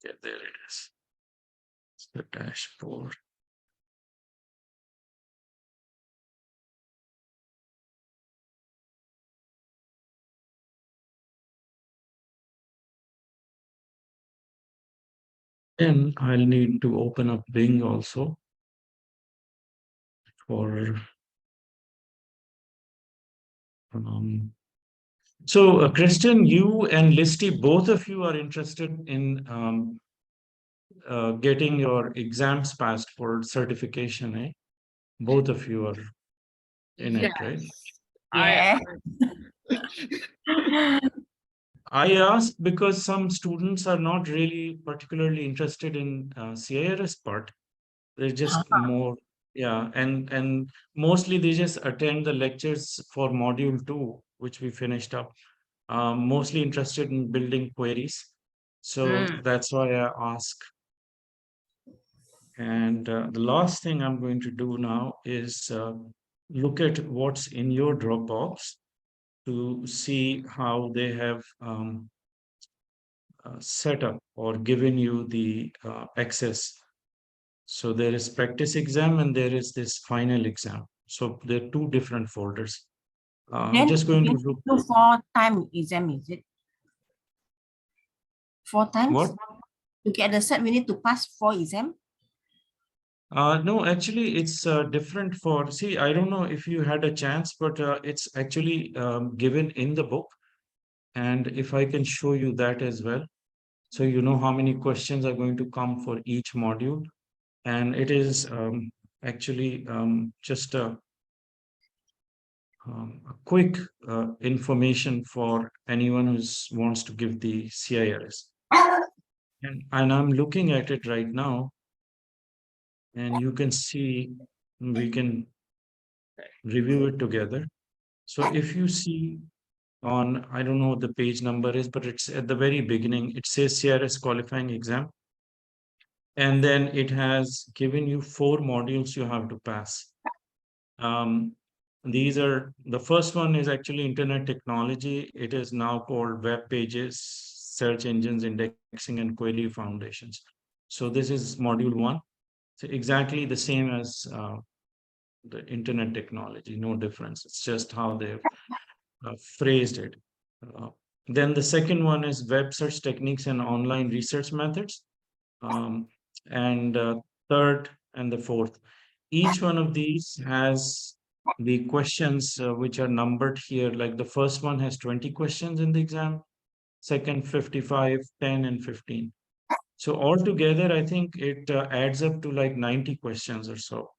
Yeah, there it is. It's the dashboard. Then I'll need to open up Bing also for um, so Christian, you and Listy, both of you are interested in getting your exams passed for certification, eh? Both of you are in Yeah. it, right? I I asked because some students are not really particularly interested in CIRS part. They're just more, yeah, and mostly they just attend the lectures for module 2, which we finished up. Mostly interested in building queries. So that's why I ask. And the last thing I'm going to do now is look at what's in your Dropbox to see how they have set up or given you the access. So there is practice exam and there is this final exam. So there are two different folders. I'm Then just going you to look. do 4 time exam, is it? 4 times? What? To get the cert, we need to pass 4 exam? No, actually, it's different for. See, I don't know if you had a chance, but it's actually given in the book. And if I can show you that as well. So you know how many questions are going to come for each module. And it is actually just a quick information for anyone who wants to give the CIRS. And I'm looking at it right now, and you can see we can review it together. So if you see on, I don't know what the page number is, but it's at the very beginning, it says CIRS qualifying exam. And then it has given you 4 modules you have to pass. These are, the first one is actually internet technology. It is now called web pages, search engines, indexing, and query foundations. So this is module 1. So exactly the same as the internet technology, no difference. It's just how they've phrased it. Uh, then the second one is web search techniques and online research methods. Um, and third and the fourth. Each one of these has the questions which are numbered here. Like the first one has 20 questions in the exam, second 55, 10, and 15. So altogether, I think it adds up to like 90 questions or so.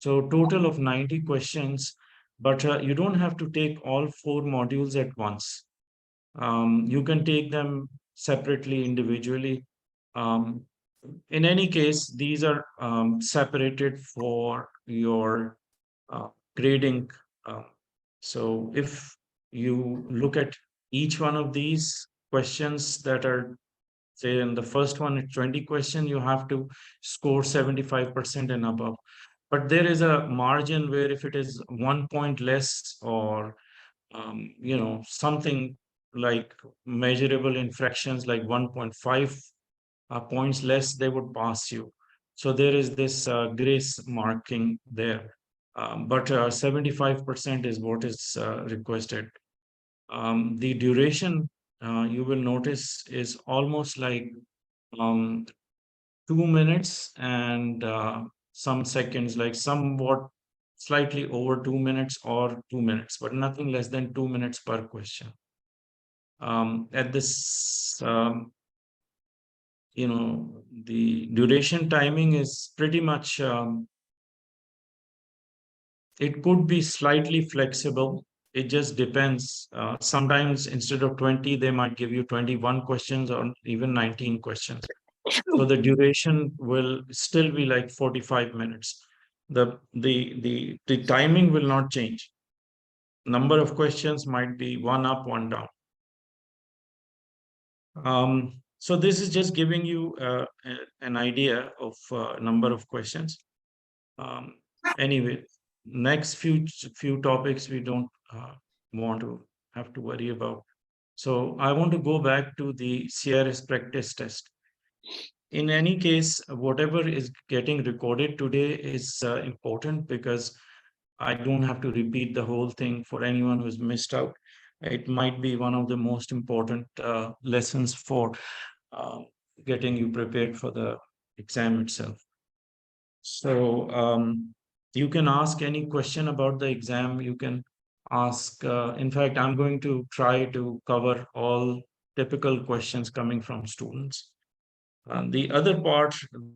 So total of 90 questions, but you don't have to take all 4 modules at once. You can take them separately, individually. Um, in any case, these are separated for your grading. Uh, so if you look at each one of these questions that are, say, in the first one, it's 20 question, you have to score 75% and above. But there is a margin where if it is 1 point less or something like measurable in fractions like 1.5 points less, they would pass you. So there is this grace marking there. But 75% is what is requested. The duration, you will notice, is almost like 2 minutes and some seconds, like somewhat slightly over 2 minutes or 2 minutes, but nothing less than 2 minutes per question. At this, the duration timing is pretty much, it could be slightly flexible. It just depends. Sometimes instead of 20, they might give you 21 questions or even 19 questions. So the duration will still be like 45 minutes. The timing will not change. Number of questions might be one up, one down. So this is just giving you an idea of number of questions. Anyway, next few topics we don't want to have to worry about. So I want to go back to the CRS practice test. In any case, whatever is getting recorded today is important, because I don't have to repeat the whole thing for anyone who's missed out. It might be one of the most important lessons for uh, getting you prepared for the exam itself. So you can ask any question about the exam. You can ask, in fact, I'm going to try to cover all typical questions coming from students. The other part that I would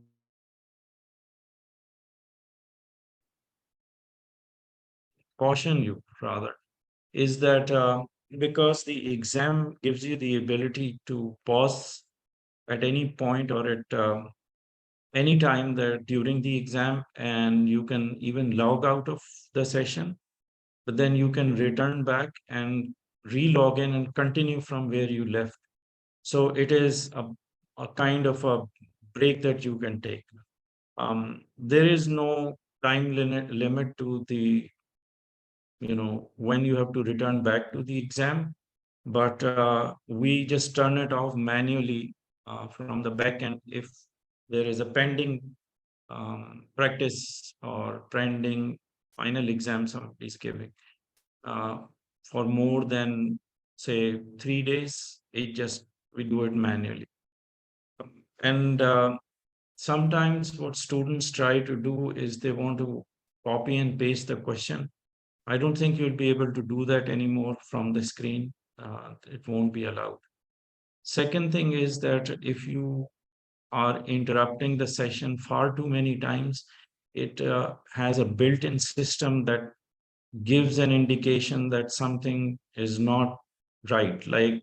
caution you rather is that because the exam gives you the ability to pause at any point or at any time that during the exam, and you can even log out of the session, but then you can return back and re-log in and continue from where you left. So it is a kind of a break that you can take. There is no time limit to the, when you have to return back to the exam, but we just turn it off manually from the back end if there is a pending practice or pending final exam somebody is giving uh, for more than, say, 3 days. It just, we do it manually. And sometimes what students try to do is they want to copy and paste the question. I don't think you'll be able to do that anymore from the screen. It won't be allowed. Second thing is that if you are interrupting the session far too many times, it has a built-in system that gives an indication that something is not right, like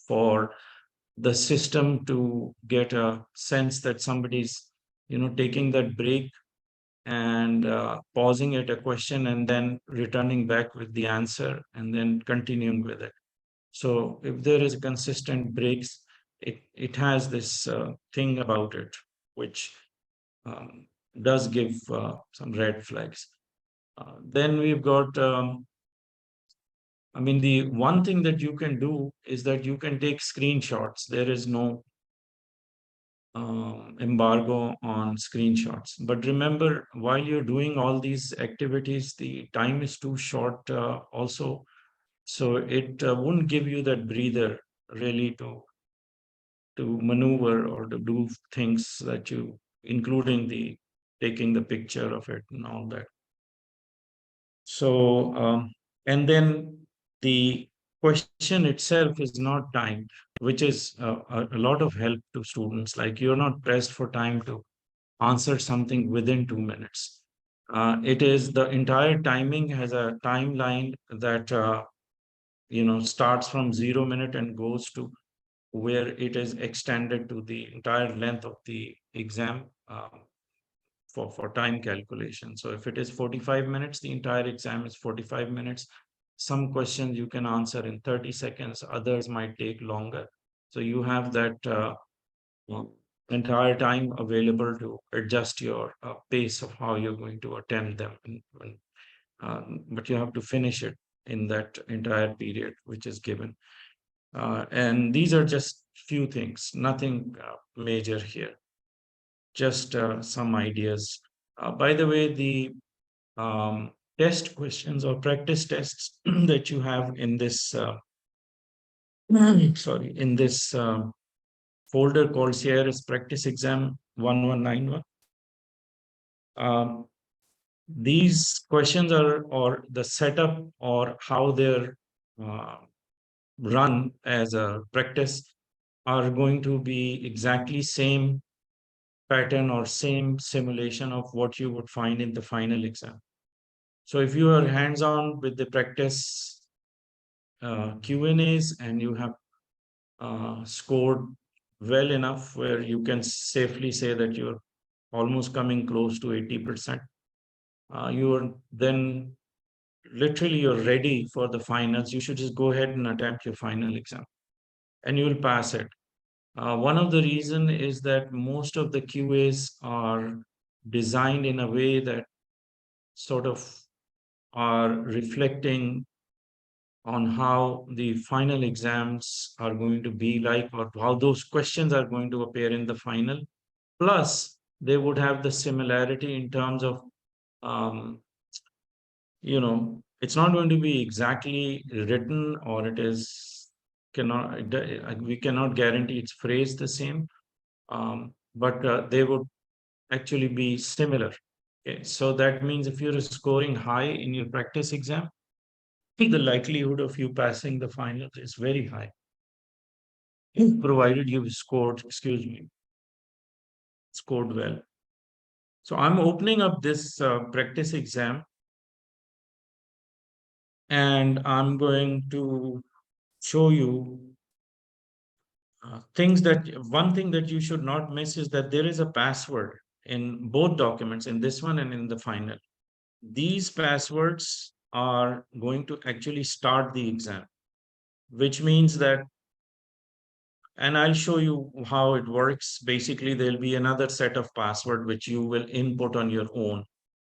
for the system to get a sense that somebody's, taking that break and pausing at a question and then returning back with the answer and then continuing with it. So if there is consistent breaks, it has this thing about it, which um, does give some red flags. Then we've got, I mean, the one thing that you can do is that you can take screenshots. There is no embargo on screenshots. But remember, while you're doing all these activities, the time is too short also. So it won't give you that breather really to maneuver or to do things that you, including the taking the picture of it and all that. So, and then the question itself is not timed, which is a lot of help to students. Like, you're not pressed for time to answer something within 2 minutes. It is the entire timing has a timeline that starts from 0 minute and goes to where it is extended to the entire length of the exam for time calculation. So if it is 45 minutes, the entire exam is 45 minutes. Some questions you can answer in 30 seconds, others might take longer. So you have that uh, entire time available to adjust your pace of how you're going to attempt them. But you have to finish it in that entire period which is given. And these are just few things, nothing major here, just some ideas. By the way, the test questions or practice tests that you have in this, sorry, in this folder called CIRS Practice Exam 1191. Um, these questions are, or the setup or how they're uh, run as a practice, are going to be exactly same pattern or same simulation of what you would find in the final exam. So if you are hands-on with the practice Q&As and you have scored well enough where you can safely say that you're almost coming close to 80%, you're then literally you're ready for the finals. You should just go ahead and attempt your final exam and you will pass it. One of the reason is that most of the QAs are designed in a way that sort of are reflecting on how the final exams are going to be like, or how those questions are going to appear in the final. Plus, they would have the similarity in terms of, um, it's not going to be exactly written, or it is we cannot guarantee it's phrased the same, but they would actually be similar. Okay, so that means if you're scoring high in your practice exam, the likelihood of you passing the final is very high, provided you've scored well. So I'm opening up this practice exam, and I'm going to show you one thing that you should not miss is that there is a password in both documents, in this one and in the final. These passwords are going to actually start the exam, which means that, and I'll show you how it works. Basically, there'll be another set of password which you will input on your own.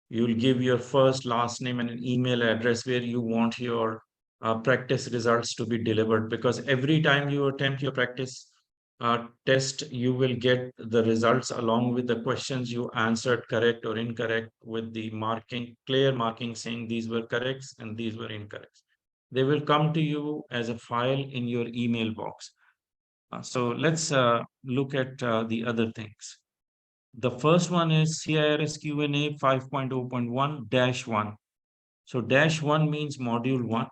You'll give your first, last name, and an email address where you want your practice results to be delivered. Because every time you attempt your practice test, you will get the results along with the questions you answered correct or incorrect, with the marking, clear marking saying these were correct and these were incorrect. They will come to you as a file in your email box. So let's look at the other things. The first one is CIRS Q&A 5.0.1-1. So -1 means module 1,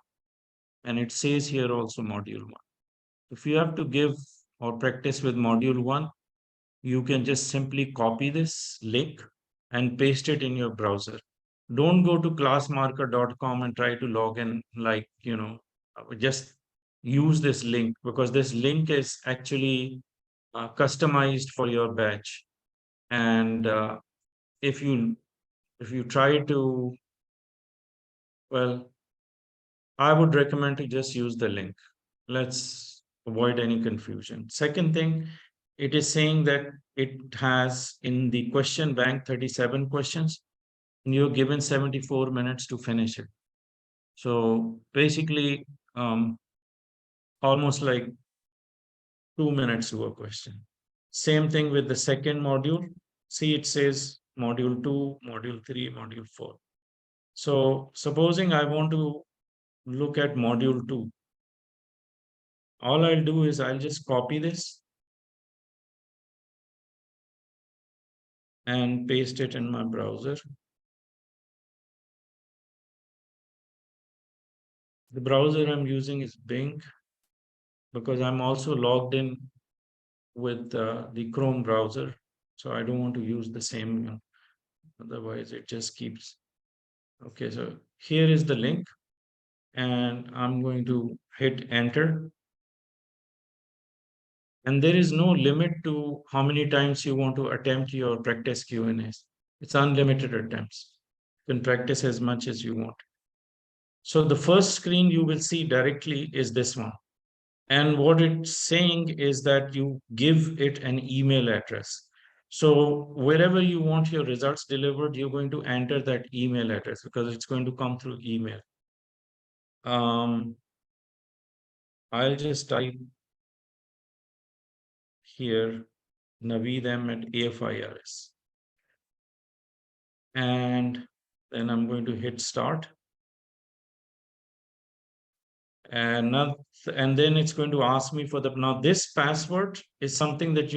and it says here also module 1. If you have to give or practice with module 1, you can just simply copy this link and paste it in your browser. Don't go to classmarker.com and try to log in, just use this link, because this link is actually customized for your batch. And if you try to, well, I would recommend to just use the link. Let's avoid any confusion. Second thing, it is saying that it has in the question bank 37 questions, and you're given 74 minutes to finish it. So basically, almost like 2 minutes to a question. Same thing with the second module. See, it says module 2, module 3, module 4. So supposing I want to look at module 2, all I'll do is I'll just copy this and paste it in my browser. The browser I'm using is Bing, because I'm also logged in with the Chrome browser. So I don't want to use the same one. Otherwise, it just keeps. Okay, so here is the link, and I'm going to hit enter. And there is no limit to how many times you want to attempt your practice Q&As. It's unlimited attempts. You can practice as much as you want. So the first screen you will see directly is this one. And what it's saying is that you give it an email address. So wherever you want your results delivered, you're going to enter that email address, because it's going to come through email. I'll just type here Naveedm at AOFIRS. And then I'm going to hit start. And now, and then it's going to ask me for now this password is something that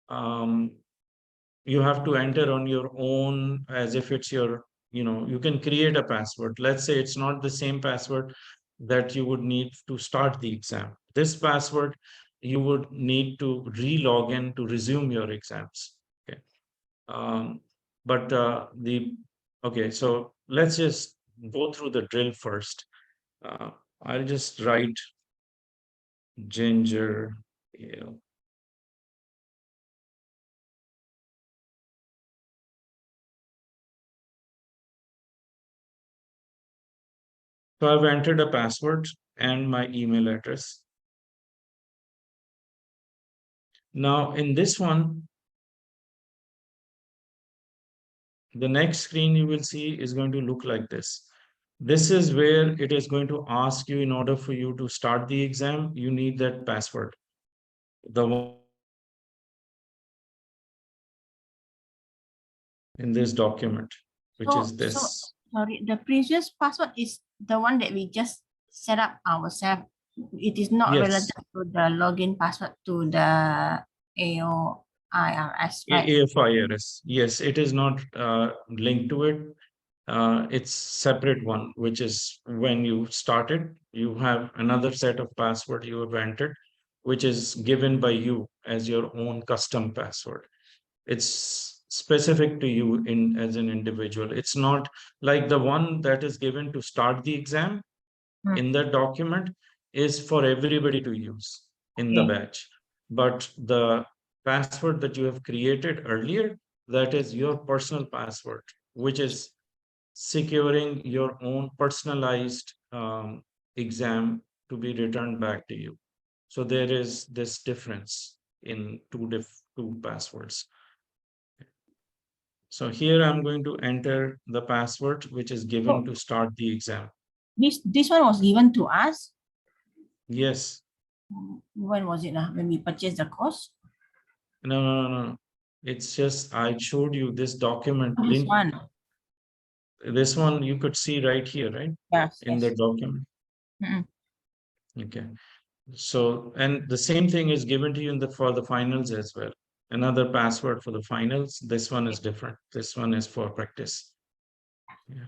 um, you have to enter on your own, as if it's your, you can create a password. Let's say it's not the same password that you would need to start the exam. This password you would need to re-log in to resume your exams. Okay. But okay, so let's just go through the drill first. I'll just write ginger ale. So I've entered a password and my email address. Now in this one, the next screen you will see is going to look like this. This is where it is going to ask you, in order for you to start the exam, you need that password. The one in this document, which is So this. sorry, the previous password is the one that we just set up ourselves. It is not Yes, related to the login password to the AOIRS, right? AFIRS. Yes, it is not linked to it. It's separate one, which is when you started, you have another set of password you have entered, which is given by you as your own custom password. It's specific to you in as an individual. It's not like the one that is given to start the exam Hmm, in that document is for everybody to use in the okay. batch. But the password that you have created earlier, that is your personal password, which is securing your own personalized exam to be returned back to you. So there is this difference in two passwords. So here I'm going to enter the password which is given So to start the exam. this one was given to us. Yes. When was it? When we purchased the course? No, no, no, no. It's just I showed you this document. This one. This one you could see right here, right? Yes, In the yes. document. Mm-mm. Okay. So, and the same thing is given to you in the for the finals as well. Another password for the finals. This one is different. This one is for practice. Yeah.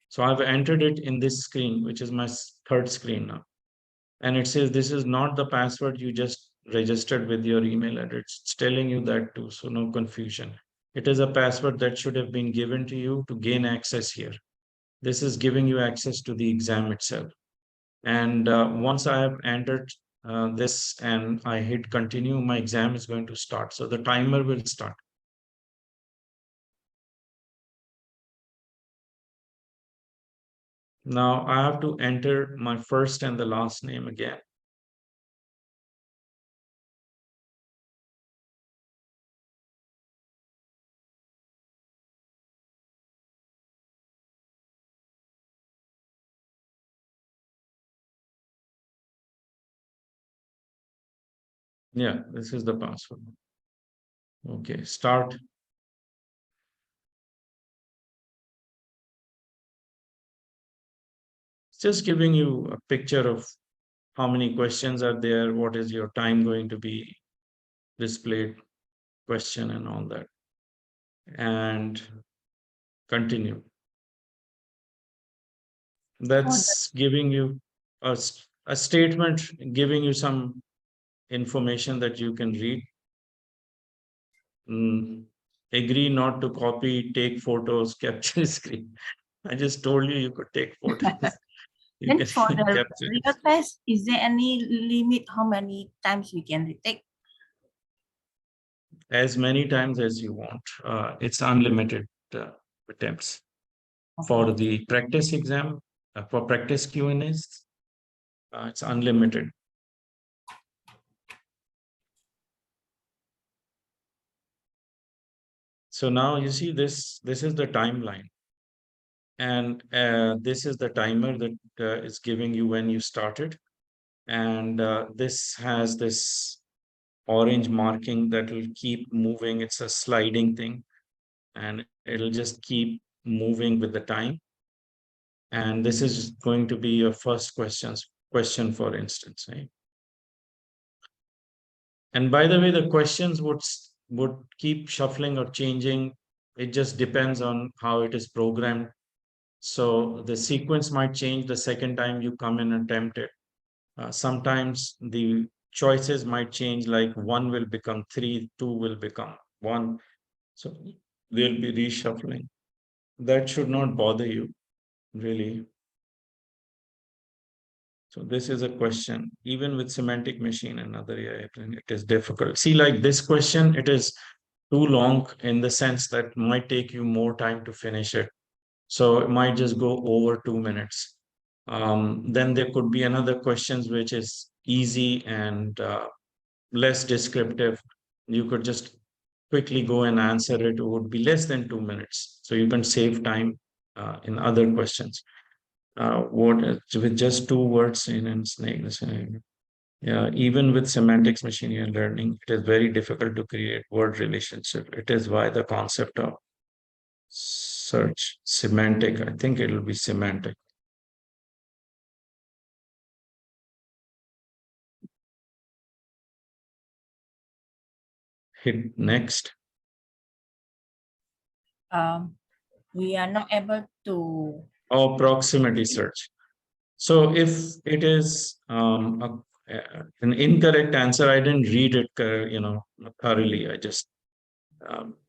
So I've entered it in this screen, which is my third screen now. And it says this is not the password you just registered with your email address. It's telling you that too. So no confusion. It is a password that should have been given to you to gain access here. This is giving you access to the exam itself. And once I have entered this and I hit continue, my exam is going to start. So the timer will start. Now I have to enter my first and the last name again. Yeah, this is the password. Okay, start. It's just giving you a picture of how many questions are there, what is your time going to be displayed, question and all that. And continue. So That's giving you a statement, giving you some information that you can read. Agree not to copy, take photos, capture screen. I just told you you could take photos. You then for can the capture real test, is there any limit how many times we can retake? as many times as you want. It's unlimited attempts. For Okay. the practice exam, for practice Q&As, it's unlimited. So now you see this is the timeline. And this is the timer that is giving you when you started. And this has this orange marking that will keep moving. It's a sliding thing and it'll just keep moving with the time. And this is going to be your first question, for instance, right? And by the way, the questions would keep shuffling or changing. It just depends on how it is programmed. So the sequence might change the second time you come and attempt it. Sometimes the choices might change, like one will become three, two will become one. So they'll be reshuffling. That should not bother you, really. So this is a question, even with semantic machine and other AI, it is difficult. See, like this question, it is too long in the sense that might take you more time to finish it. So it might just go over 2 minutes. Then there could be another questions which is easy and less descriptive. You could just quickly go and answer it. It would be less than 2 minutes. So you can save time in other questions. With just 2 words in and snake. Yeah, even with semantics machine learning, it is very difficult to create word relationship. It is why the concept of search semantic, I think it will be semantic. Hit next. We are not able to. Oh, proximity search. So if it is an incorrect answer, I didn't read it, thoroughly. I just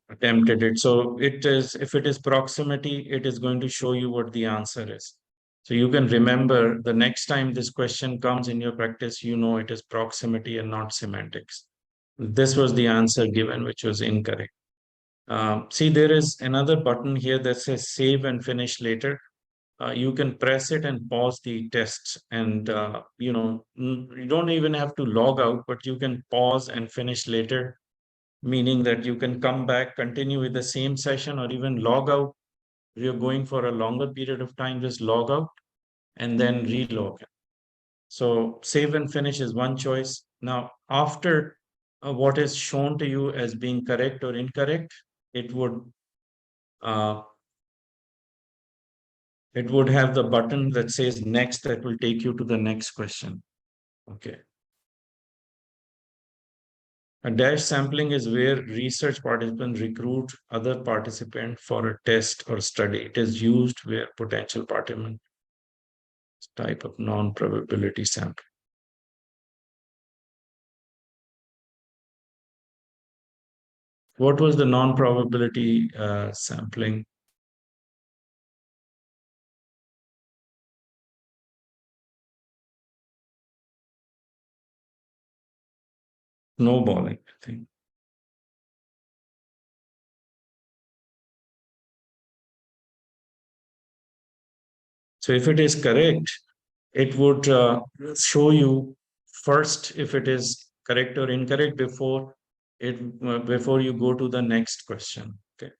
attempted it. So it is, if it is proximity, it is going to show you what the answer is. So you can remember the next time this question comes in your practice, you know it is proximity and not semantics. This was the answer given, which was incorrect. See, there is another button here that says save and finish later. You can press it and pause the tests, and you don't even have to log out, but you can pause and finish later, meaning that you can come back, continue with the same session, or even log out. If you're going for a longer period of time, just log out and then relog in. So save and finish is one choice. Now, after what is shown to you as being correct or incorrect, it would uh, have the button that says next, that will take you to the next question. Okay. A dash sampling is where research participants recruit other participants for a test or study. It is used where potential participant type of non-probability sampling. What was the non-probability sampling? Snowballing, I think. So if it is correct, it would show you first if it is correct or incorrect before you go to the next question. Okay.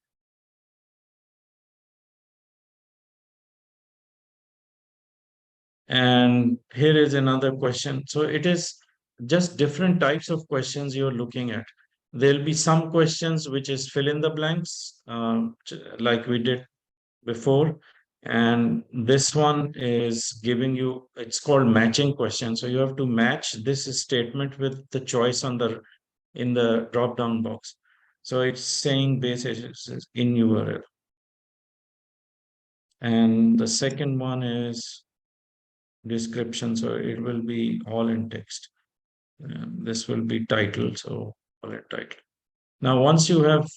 And here is another question. So it is just different types of questions you're looking at. There'll be some questions which is fill in the blanks, like we did before. And this one is giving you, it's called matching question. So you have to match this statement with the choice in the drop down box. So it's saying base is in URL. And the second one is description. So it will be all in text. This will be title. So all in title. Now, once you have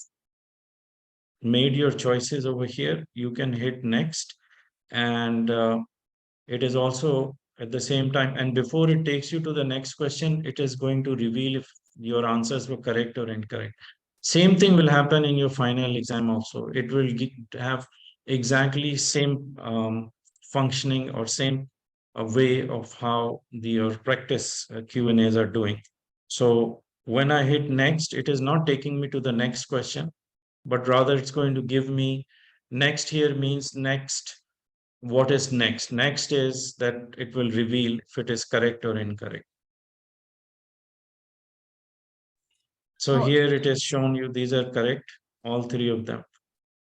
made your choices over here, you can hit next. And it is also at the same time, and before it takes you to the next question, it is going to reveal if your answers were correct or incorrect. Same thing will happen in your final exam also. It will have exactly same functioning or same way of how your practice Q&As are doing. So when I hit next, it is not taking me to the next question, but rather it's going to give me next. Here means next. What is next? Next is that it will reveal if it is correct or incorrect. So here it is shown you these are correct, all three of them.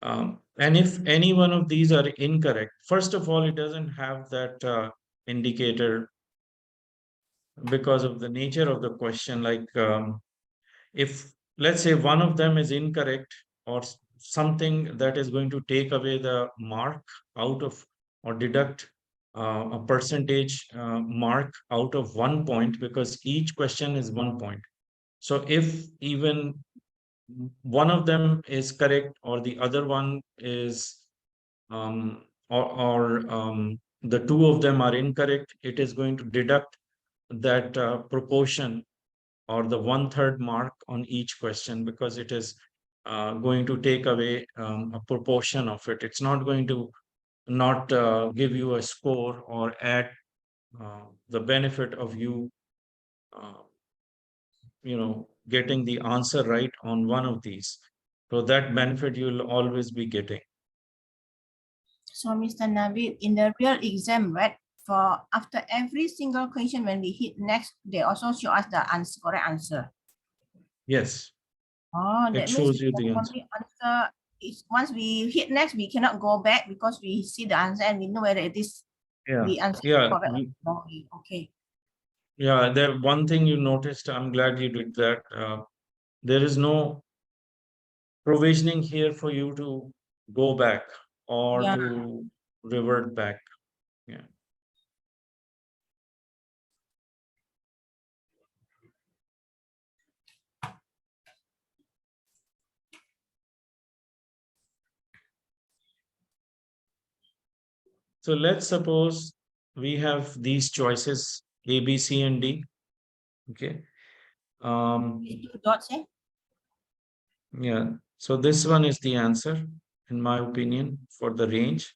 And if any one of these are incorrect, first of all, it doesn't have that indicator because of the nature of the question. Like if, let's say, one of them is incorrect or something that is going to take away the mark out of or deduct a percentage mark out of 1 point, because each question is 1 point. So if even one of them is correct or the other one is the two of them are incorrect, it is going to deduct that proportion or the 1/3 mark on each question, because it is going to take away a proportion of it. It's not going to not give you a score or add the benefit of uh, getting the answer right on one of these. So that benefit you'll always be getting. So, Mr. Navid, in the real exam, right, for after every single question, when we hit next, they also show us the answer, correct answer. Yes, Oh, it that means shows you the the answer. only answer is once we hit next, we cannot go back because we see the answer and we know whether it is Yeah, the answer is yeah, correct or wrong. Okay. yeah. The one thing you noticed, I'm glad you did that. There is no provisioning here for you to go back or Yeah. to revert back. Yeah. So let's suppose we have these choices A, B, C, and D. Okay. Um, Two dots, eh? yeah. So this one is the answer, in my opinion, for the range.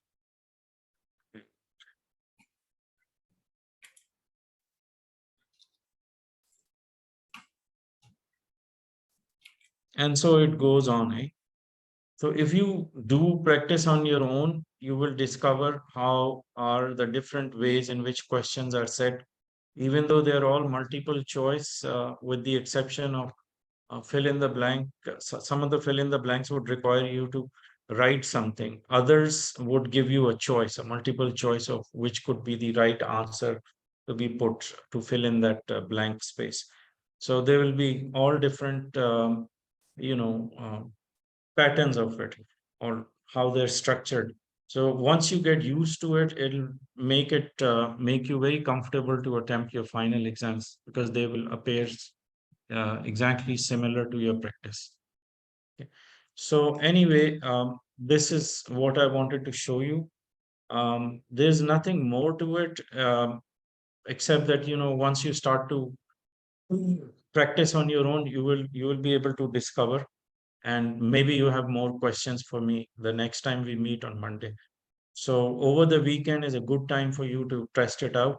And so it goes on. Eh? So if you do practice on your own, you will discover how are the different ways in which questions are set, even though they're all multiple choice, with the exception of fill in the blank. Some of the fill in the blanks would require you to write something. Others would give you a choice, a multiple choice of which could be the right answer to be put to fill in that blank space. So there will be all different, you know, patterns of it or how they're structured. So once you get used to it, it'll make you very comfortable to attempt your final exams because they will appear exactly similar to your practice. Okay. So anyway, this is what I wanted to show you. There's nothing more to it, except that once you start to practice on your own, you will be able to discover, and maybe you have more questions for me the next time we meet on Monday. So over the weekend is a good time for you to test it out.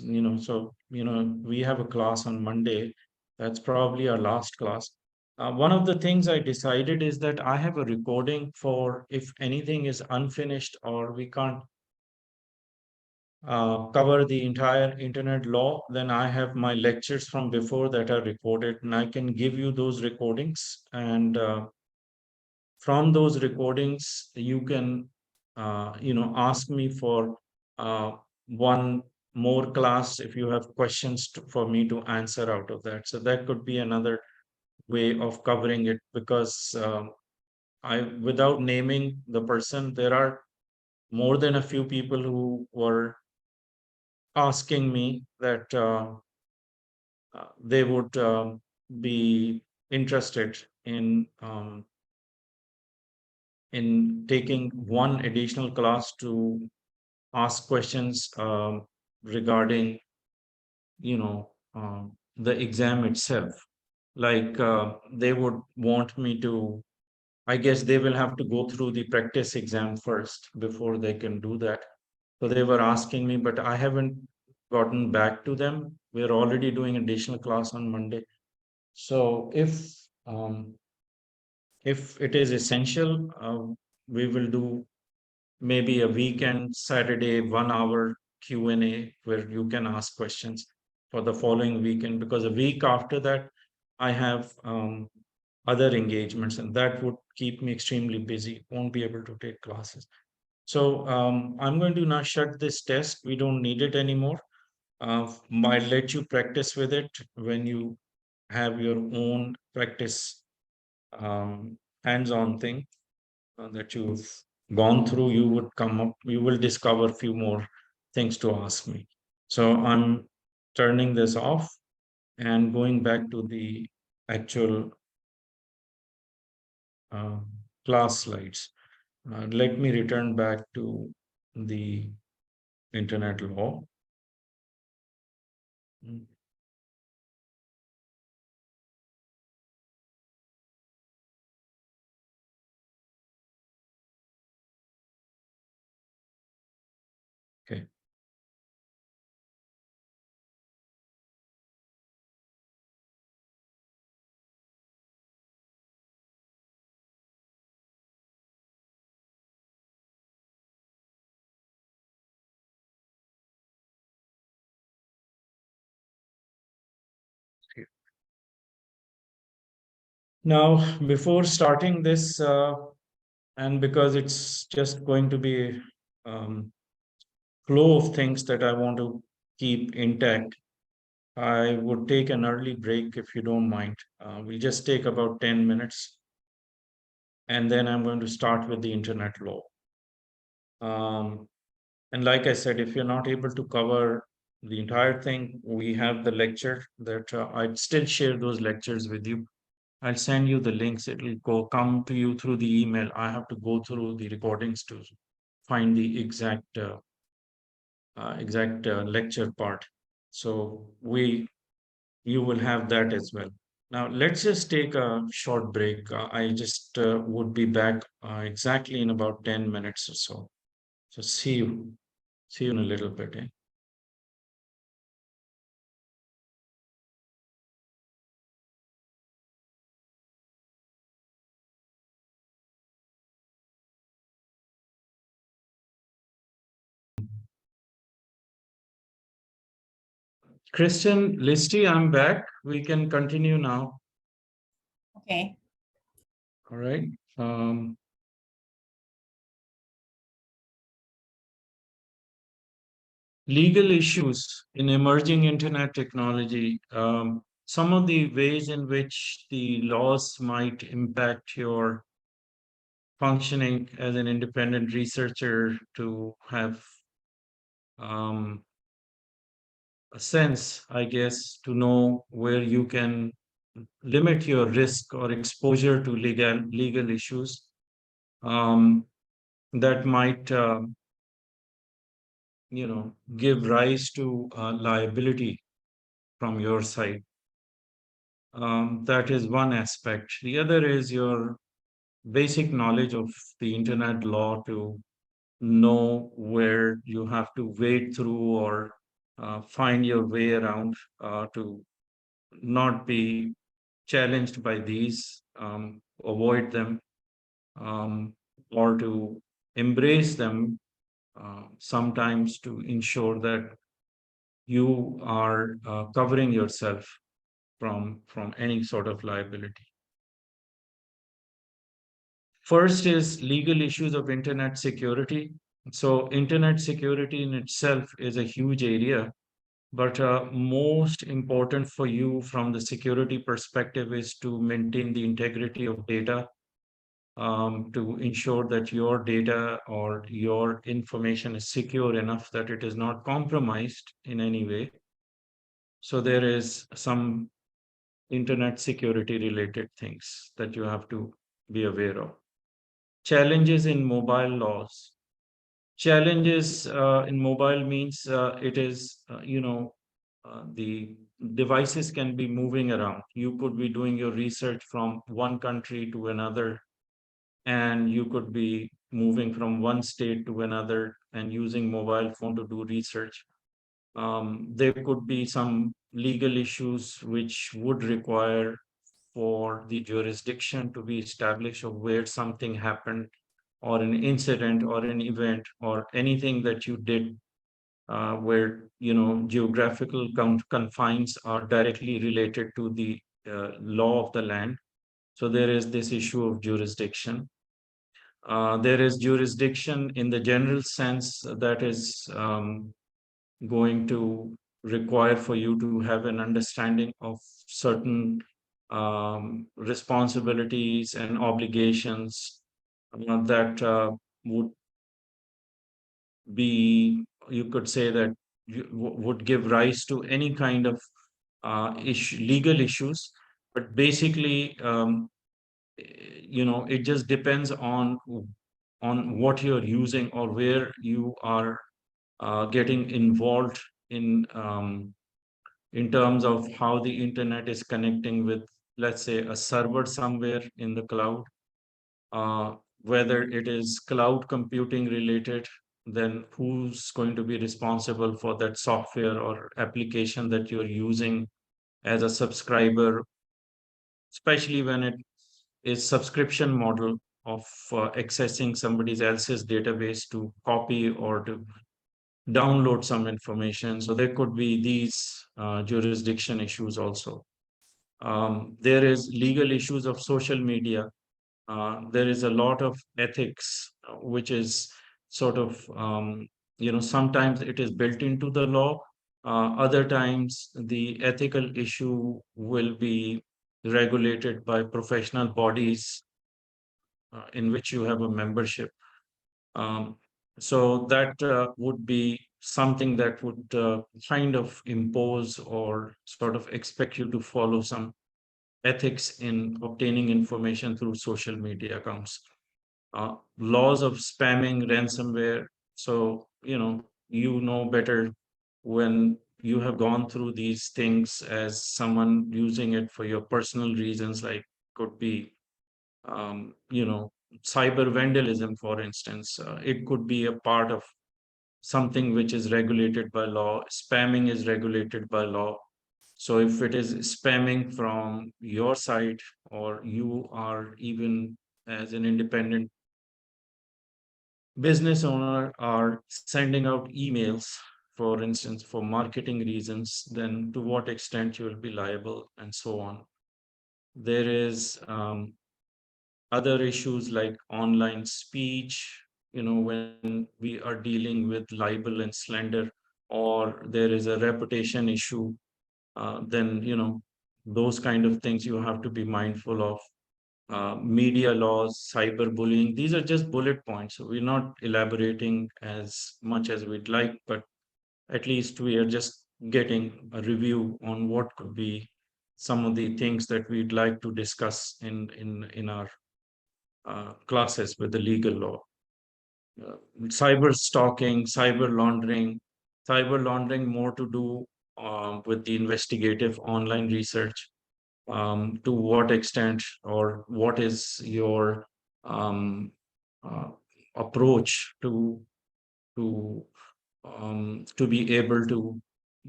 We have a class on Monday. That's probably our last class. One of the things I decided is that I have a recording for if anything is unfinished or we can't cover the entire internet law, then I have my lectures from before that are recorded, and I can give you those recordings. And from those recordings, you can, ask me for one more class if you have questions for me to answer out of that. So that could be another way of covering it because without naming the person, there are more than a few people who were asking me that they would be interested in taking one additional class to ask questions regarding the exam itself. Like they would want me to, I guess they will have to go through the practice exam first before they can do that. So they were asking me, but I haven't gotten back to them. We're already doing additional class on Monday. So if it is essential, we will do maybe a weekend Saturday 1 hour Q&A where you can ask questions for the following weekend, because a week after that I have other engagements and that would keep me extremely busy, won't be able to take classes. So I'm going to now shut this test. We don't need it anymore. I'll let you practice with it when you have your own practice hands-on thing that you've gone through. You would come up, you will discover a few more things to ask me. So I'm turning this off and going back to the actual uh, class slides. Let me return back to the internet law. Mm, okay. Now, before starting this, and because it's just going to be um, flow of things that I want to keep intact, I would take an early break if you don't mind. We'll just take about 10 minutes, and then I'm going to start with the internet law. Um, and like I said, if you're not able to cover the entire thing, we have the lecture that I'd still share those lectures with you. I'll send you the links. It'll come to you through the email. I have to go through the recordings to find the exact lecture part. So you will have that as well. Now let's just take a short break. I just would be back exactly in about 10 minutes or so. So see you in a little bit. Eh? Christian Listy, I'm back. We can continue now. Okay. All right. Um, Legal issues in emerging internet technology. Some of the ways in which the laws might impact your functioning as an independent researcher to have um, a sense, I guess, to know where you can limit your risk or exposure to legal issues um, that might give rise to liability from your side. That is one aspect. The other is your basic knowledge of the internet law to know where you have to wade through or find your way around to not be challenged by these, avoid them, um, or to embrace them sometimes to ensure that you are covering yourself from any sort of liability. First is legal issues of internet security. So internet security in itself is a huge area, but most important for you from the security perspective is to maintain the integrity of data, to ensure that your data or your information is secure enough that it is not compromised in any way. So there is some internet security related things that you have to be aware of. Challenges in mobile laws. Challenges in mobile means it is, the devices can be moving around. You could be doing your research from one country to another, and you could be moving from one state to another and using mobile phone to do research. There could be some legal issues which would require for the jurisdiction to be established of where something happened or an incident or an event or anything that you did where geographical confines are directly related to the law of the land. So there is this issue of jurisdiction. There is jurisdiction in the general sense that is going to require for you to have an understanding of certain responsibilities and obligations that would be, you could say that would give rise to any kind of legal issues. But basically, it just depends on what you're using or where you are getting involved in terms of how the internet is connecting with, let's say, a server somewhere in the cloud, uh, whether it is cloud computing related, then who's going to be responsible for that software or application that you're using as a subscriber, especially when it is subscription model of accessing somebody else's database to copy or to download some information. So there could be these jurisdiction issues also. There is legal issues of social media. There is a lot of ethics, which is sort of, sometimes it is built into the law. Other times, the ethical issue will be regulated by professional bodies in which you have a membership. Um, so that would be something that would kind of impose or sort of expect you to follow some ethics in obtaining information through social media accounts. Laws of spamming, ransomware. So, you know better when you have gone through these things as someone using it for your personal reasons, like could be, cyber vandalism, for instance. It could be a part of something which is regulated by law. Spamming is regulated by law. So if it is spamming from your side, or you are even as an independent business owner are sending out emails, for instance, for marketing reasons, then to what extent you will be liable and so on. There is other issues like online speech, when we are dealing with libel and slander, or there is a reputation issue, then, those kind of things you have to be mindful of. Media laws, cyberbullying, these are just bullet points. So we're not elaborating as much as we'd like, but at least we are just getting a review on what could be some of the things that we'd like to discuss in our classes with the legal law. Cyber stalking, cyber laundering more to do with the investigative online research. To what extent or what is your um, uh, approach to be able to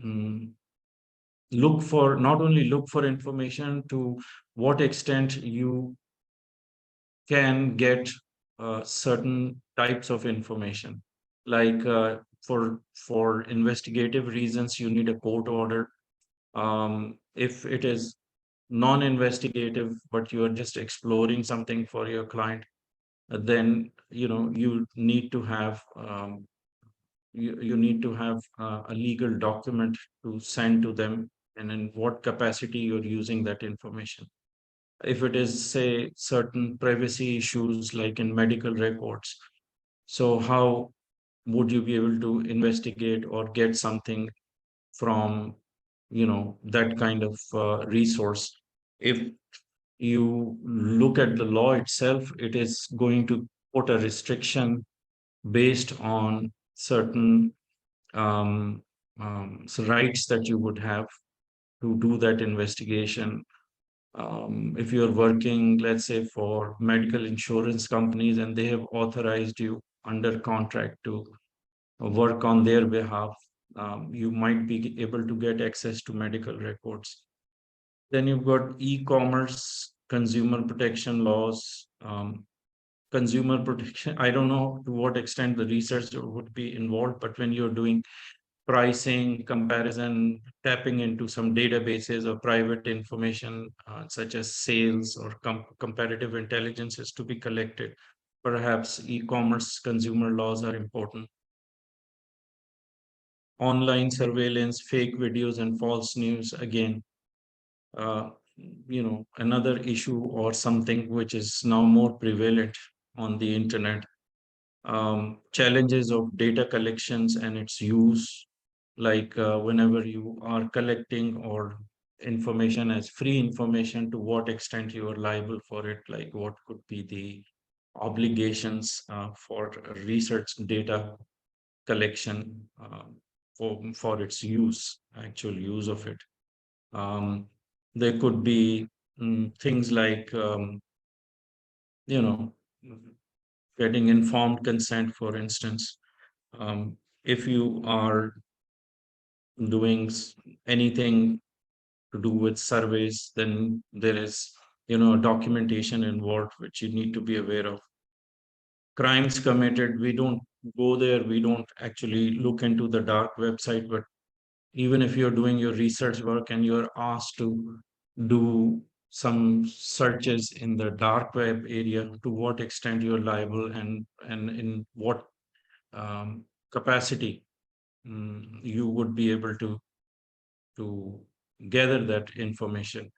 mm, look for, not only look for information, to what extent you can get certain types of information, like for investigative reasons you need a court order. If it is non-investigative but you are just exploring something for your client, then you need to have you need to have a legal document to send to them, and in what capacity you're using that information. If it is, say, certain privacy issues like in medical records, so how would you be able to investigate or get something from that kind of resource? If you look at the law itself, it is going to put a restriction based on certain um, rights that you would have to do that investigation. If you're working, let's say, for medical insurance companies and they have authorized you under contract to work on their behalf, you might be able to get access to medical records. Then you've got e-commerce, consumer protection laws. Consumer protection, I don't know to what extent the research would be involved, but when you're doing pricing, comparison, tapping into some databases or private information, such as sales or comparative intelligence is to be collected, perhaps e-commerce consumer laws are important. Online surveillance, fake videos, and false news, again, uh, another issue or something which is now more prevalent on the internet. Challenges of data collections and its use, like whenever you are collecting or information as free information, to what extent you are liable for it, like what could be the obligations for research data collection, for its use, actual use of it. um, there could be things like you know getting informed consent, for instance. If you are doing anything to do with surveys, then there is documentation involved which you need to be aware of. Crimes committed, we don't go there, we don't actually look into the dark website, but even if you're doing your research work and you're asked to do some searches in the dark web area, to what extent you're liable, and in what capacity you would be able to gather that information.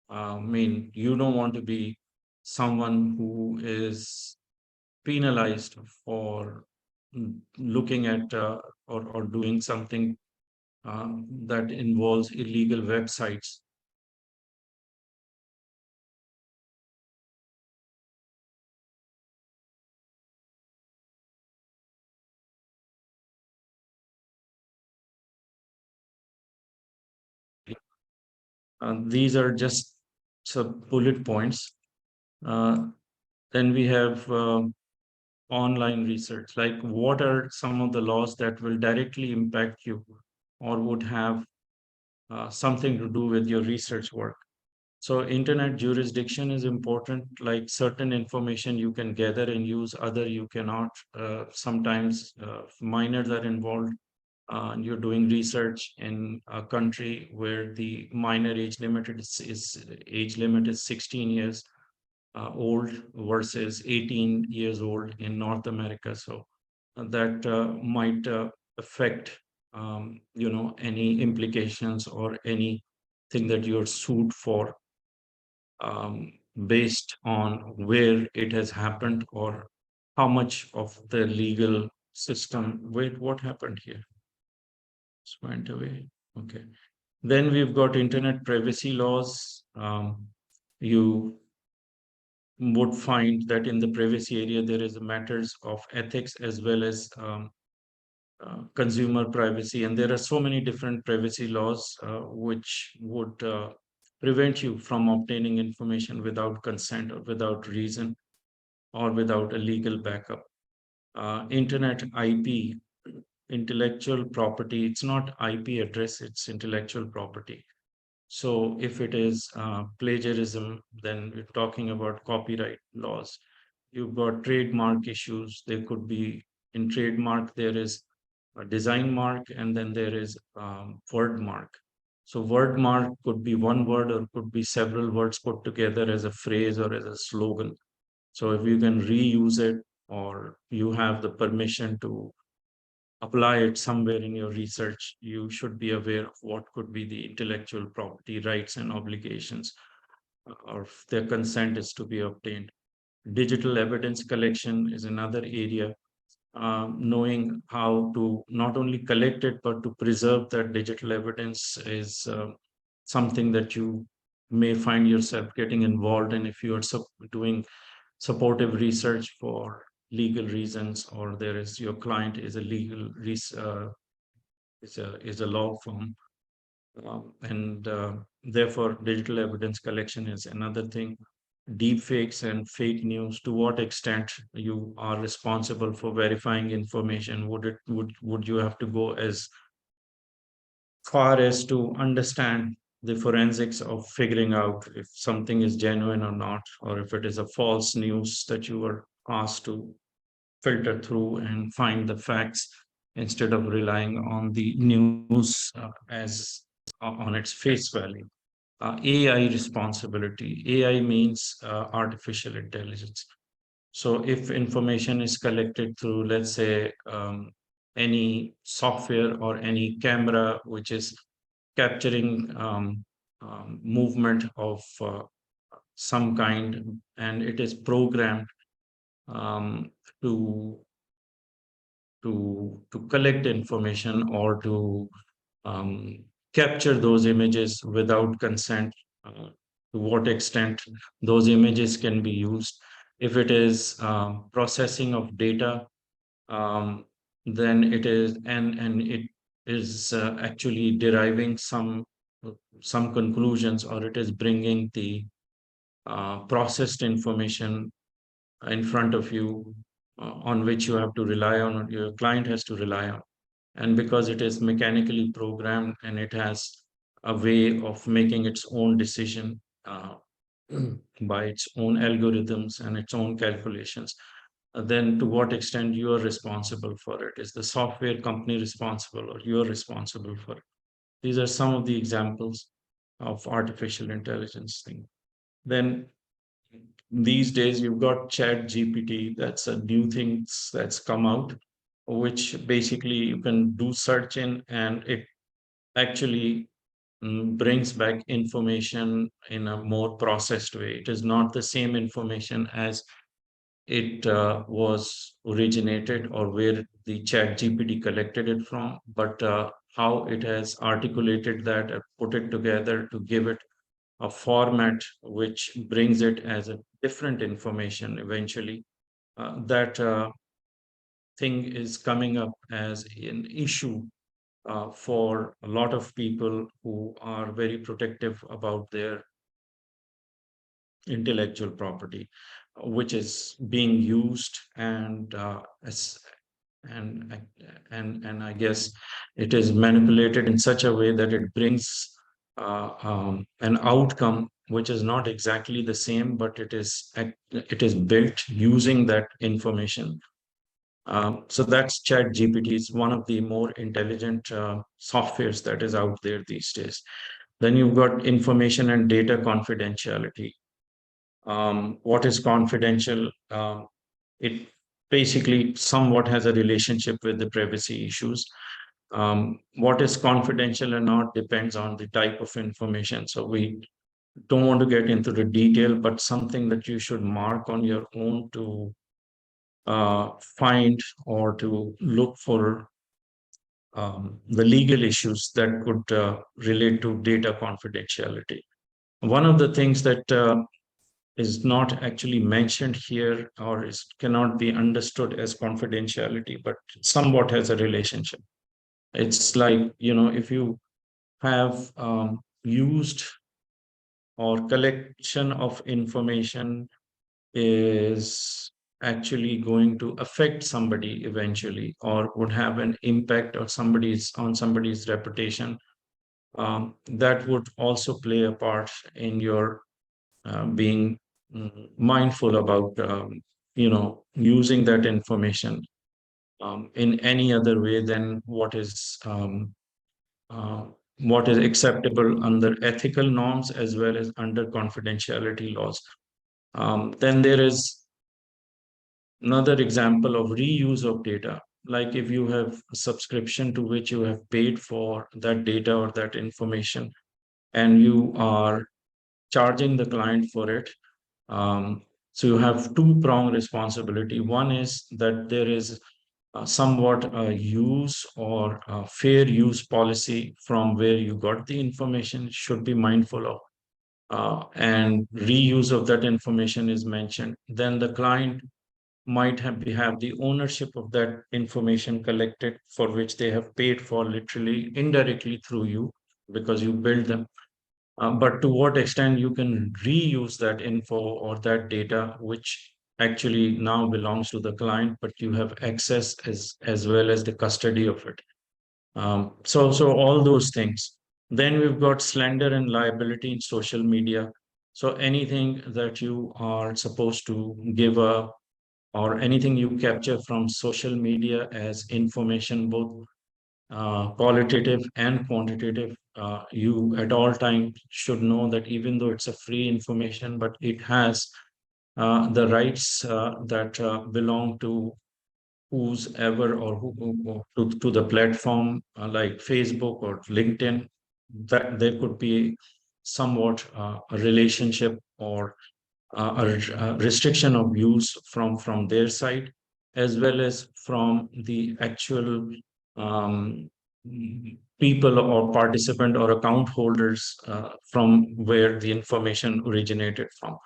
I mean, you don't want to be someone who is penalized for looking at or doing something that involves illegal websites. These are just some bullet points. Uh, then we have online research, like what are some of the laws that will directly impact you or would have something to do with your research work. So internet jurisdiction is important, like certain information you can gather and use, other you cannot. Sometimes minors are involved. You're doing research in a country where the minor age limit is age limit is 16 years old versus 18 years old in North America. So that might affect, any implications or anything that you're sued for, um, based on where it has happened or how much of the legal system. Wait, what happened here? It's went away. Okay. Then we've got internet privacy laws. You would find that in the privacy area, there is matters of ethics as well as consumer privacy. And there are so many different privacy laws which would prevent you from obtaining information without consent or without reason or without a legal backup. Internet IP, intellectual property, it's not IP address, it's intellectual property. So if it is plagiarism, then we're talking about copyright laws. You've got trademark issues. There could be, in trademark, there is a design mark and then there is word mark. So word mark could be one word or could be several words put together as a phrase or as a slogan. So if you can reuse it or you have the permission to apply it somewhere in your research, you should be aware of what could be the intellectual property rights and obligations, or if their consent is to be obtained. Digital evidence collection is another area. Knowing how to not only collect it, but to preserve that digital evidence is something that you may find yourself getting involved in if you are doing supportive research for legal reasons, or there is your client is a legal is a law firm, and therefore digital evidence collection is another thing. Deep fakes and fake news, to what extent you are responsible for verifying information? Would you have to go as far as to understand the forensics of figuring out if something is genuine or not, or if it is a false news that you were asked to filter through and find the facts instead of relying on the news as on its face value. AI responsibility. AI means artificial intelligence. So if information is collected through, let's say, any software or any camera which is capturing movement of some kind, and it is programmed um, to to collect information or to um, capture those images without consent, to what extent those images can be used. If it is processing of data, um, then it is, and it is actually deriving some conclusions, or it is bringing the processed information in front of you, on which you have to rely on, or your client has to rely on. And because it is mechanically programmed and it has a way of making its own decision by its own algorithms and its own calculations, then to what extent you are responsible for it? Is the software company responsible or you are responsible for it? These are some of the examples. of artificial intelligence thing. Then these days you've got Chat GPT. That's a new thing that's come out, which basically you can do search in, and it actually brings back information in a more processed way. It is not the same information as it was originated or where the Chat GPT collected it from, but how it has articulated that and put it together to give it a format which brings it as a different information eventually. That thing is coming up as an issue for a lot of people who are very protective about their intellectual property, which is being used and and I guess it is manipulated in such a way that it brings an outcome which is not exactly the same, but it is built using that information. So that's Chat GPT. It's one of the more intelligent softwares that is out there these days. Then you've got information and data confidentiality. What is confidential? It basically somewhat has a relationship with the privacy issues. What is confidential or not depends on the type of information. So we don't want to get into the detail, but something that you should mark on your own to find or to look for the legal issues that could relate to data confidentiality. One of the things that is not actually mentioned here or is cannot be understood as confidentiality, but somewhat has a relationship. It's like, if you have used or collection of information is actually going to affect somebody eventually or would have an impact on somebody's reputation, that would also play a part in your being mindful about using that information in any other way than uh, what is acceptable under ethical norms as well as under confidentiality laws. Then there is another example of reuse of data. Like if you have a subscription to which you have paid for that data or that information, and you are charging the client for it. So you have two-pronged responsibility. One is that there is somewhat a use or a fair use policy from where you got the information should be mindful of. And reuse of that information is mentioned. Then the client might have the ownership of that information collected for which they have paid for literally indirectly through you because you build them, but to what extent you can reuse that info or that data, which actually now belongs to the client, but you have access as well as the custody of it. So all those things. Then we've got slander and liability in social media. So anything that you are supposed to give a or anything you capture from social media as information, both qualitative and quantitative, you at all times should know that even though it's a free information, but it has the rights that belong to who's ever or to the platform like Facebook or LinkedIn, that there could be somewhat a relationship or a restriction of use from their side, as well as from the actual um, people or participant or account holders from where the information originated from.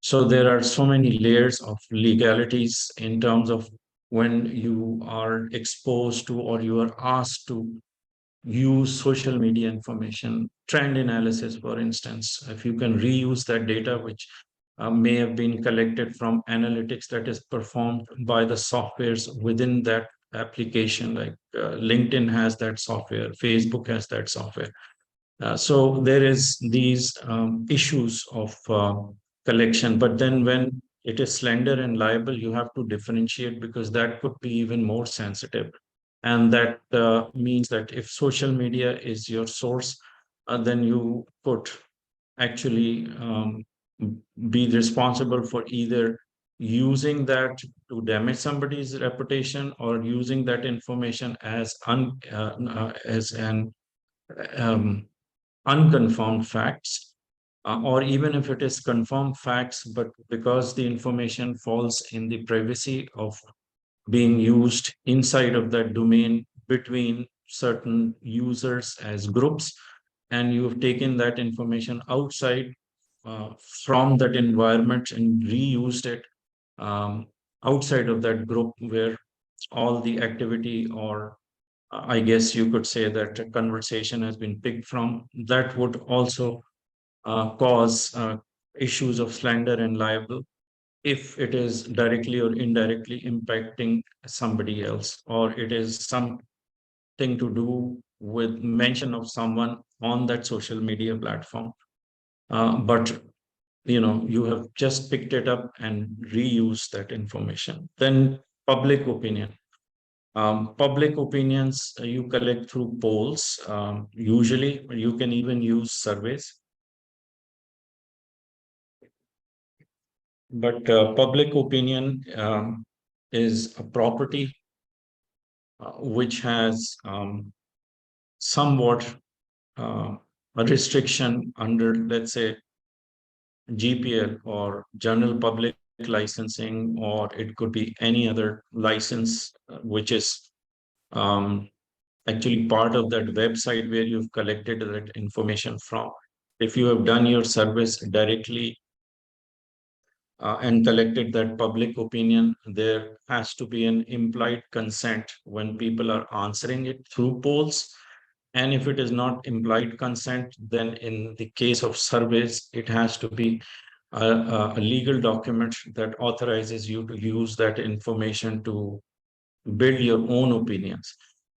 So there are so many layers of legalities in terms of when you are exposed to or you are asked to use social media information, trend analysis, for instance. If you can reuse that data, which may have been collected from analytics that is performed by the softwares within that application, like LinkedIn has that software, Facebook has that software. So there is these issues of collection, but then when it is slender and liable, you have to differentiate because that could be even more sensitive. And that means that if social media is your source, then you could actually be responsible for either using that to damage somebody's reputation, or using that information as an um, unconfirmed facts, or even if it is confirmed facts, but because the information falls in the privacy of being used inside of that domain between certain users as groups, and you've taken that information outside from that environment and reused it um, outside of that group where all the activity, or I guess you could say that a conversation has been picked from, that would also cause issues of slander and libel if it is directly or indirectly impacting somebody else, or it is something to do with mention of someone on that social media platform. But you have just picked it up and reused that information. Then public opinion. Public opinions you collect through polls. Usually, you can even use surveys. But public opinion is a property which has somewhat a restriction under, let's say, GPL or general public licensing, or it could be any other license which is um, actually part of that website where you've collected that information from. If you have done your service directly and collected that public opinion, there has to be an implied consent when people are answering it through polls. And if it is not implied consent, then in the case of surveys, it has to be a legal document that authorizes you to use that information to build your own opinions.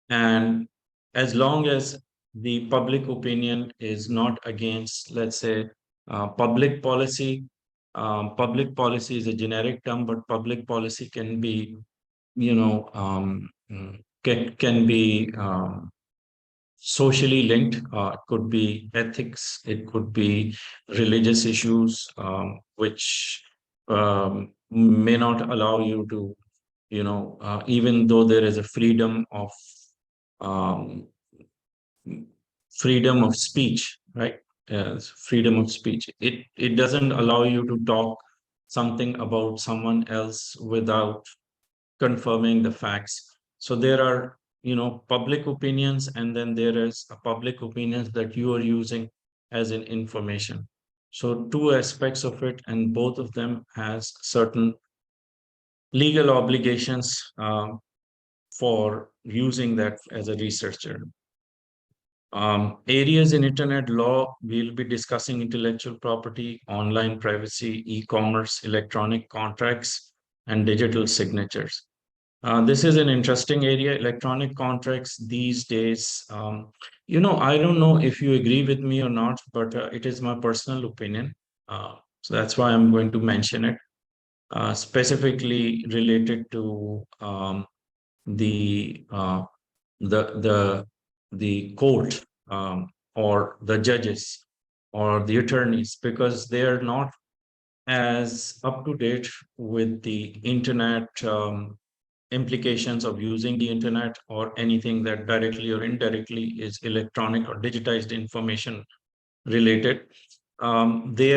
And as long as the public opinion is not against, let's say, public policy. Public policy is a generic term, but public policy can be, can be socially linked. It could be ethics, it could be religious issues, which may not allow you to, even though there is a um, freedom of speech, right? Freedom of speech. It doesn't allow you to talk something about someone else without confirming the facts. So there are, public opinions, and then there is a public opinions that you are using as an information. So two aspects of it, and both of them has certain legal obligations for using that as a researcher. Areas in internet law, we'll be discussing intellectual property, online privacy, e-commerce, electronic contracts, and digital signatures. This is an interesting area, electronic contracts these days. I don't know if you agree with me or not, but it is my personal opinion. So that's why I'm going to mention it, specifically related to the uh, the the court, or the judges or the attorneys, because they are not as up to date with the internet implications of using the internet, or anything that directly or indirectly is electronic or digitized information related. They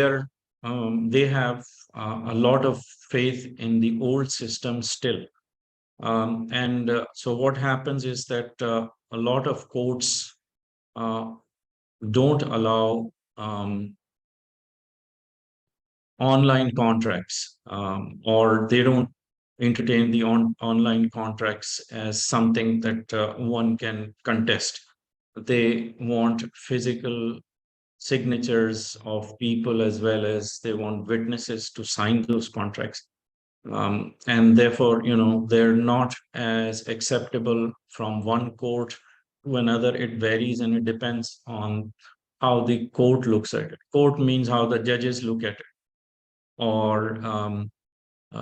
have a lot of faith in the old system still. And so what happens is that a lot of courts uh, don't allow online contracts, or they don't entertain the online contracts as something that one can contest. They want physical signatures of people, as well as they want witnesses to sign those contracts. And therefore, they're not as acceptable from one court to another. It varies, and it depends on how the court looks at it. Court means how the judges look at it. Or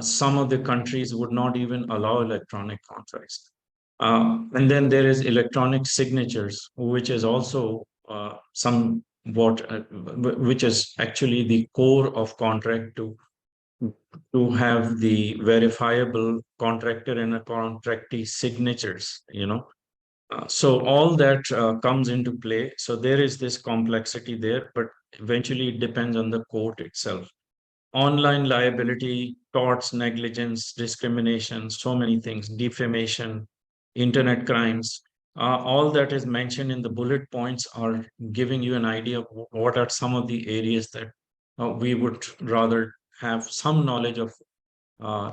some of the countries would not even allow electronic contracts. And then there is electronic signatures, which is also somewhat, which is actually the core of contract to have the verifiable contractor and a contractee signatures, so all that comes into play. So there is this complexity there, but eventually it depends on the court itself. Online liability, torts, negligence, discrimination, so many things, defamation, internet crimes, all that is mentioned in the bullet points are giving you an idea of what are some of the areas that we would rather have some knowledge of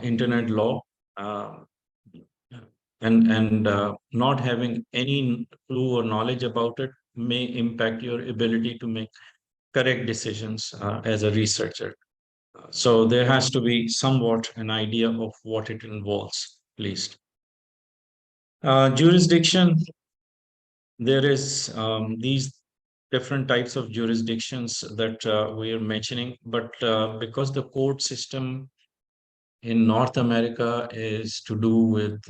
internet law, uh, and not having any clue or knowledge about it may impact your ability to make correct decisions as a researcher. So there has to be somewhat an idea of what it involves, at least. Jurisdiction, there is these different types of jurisdictions that we are mentioning, but because the court system in North America is to do with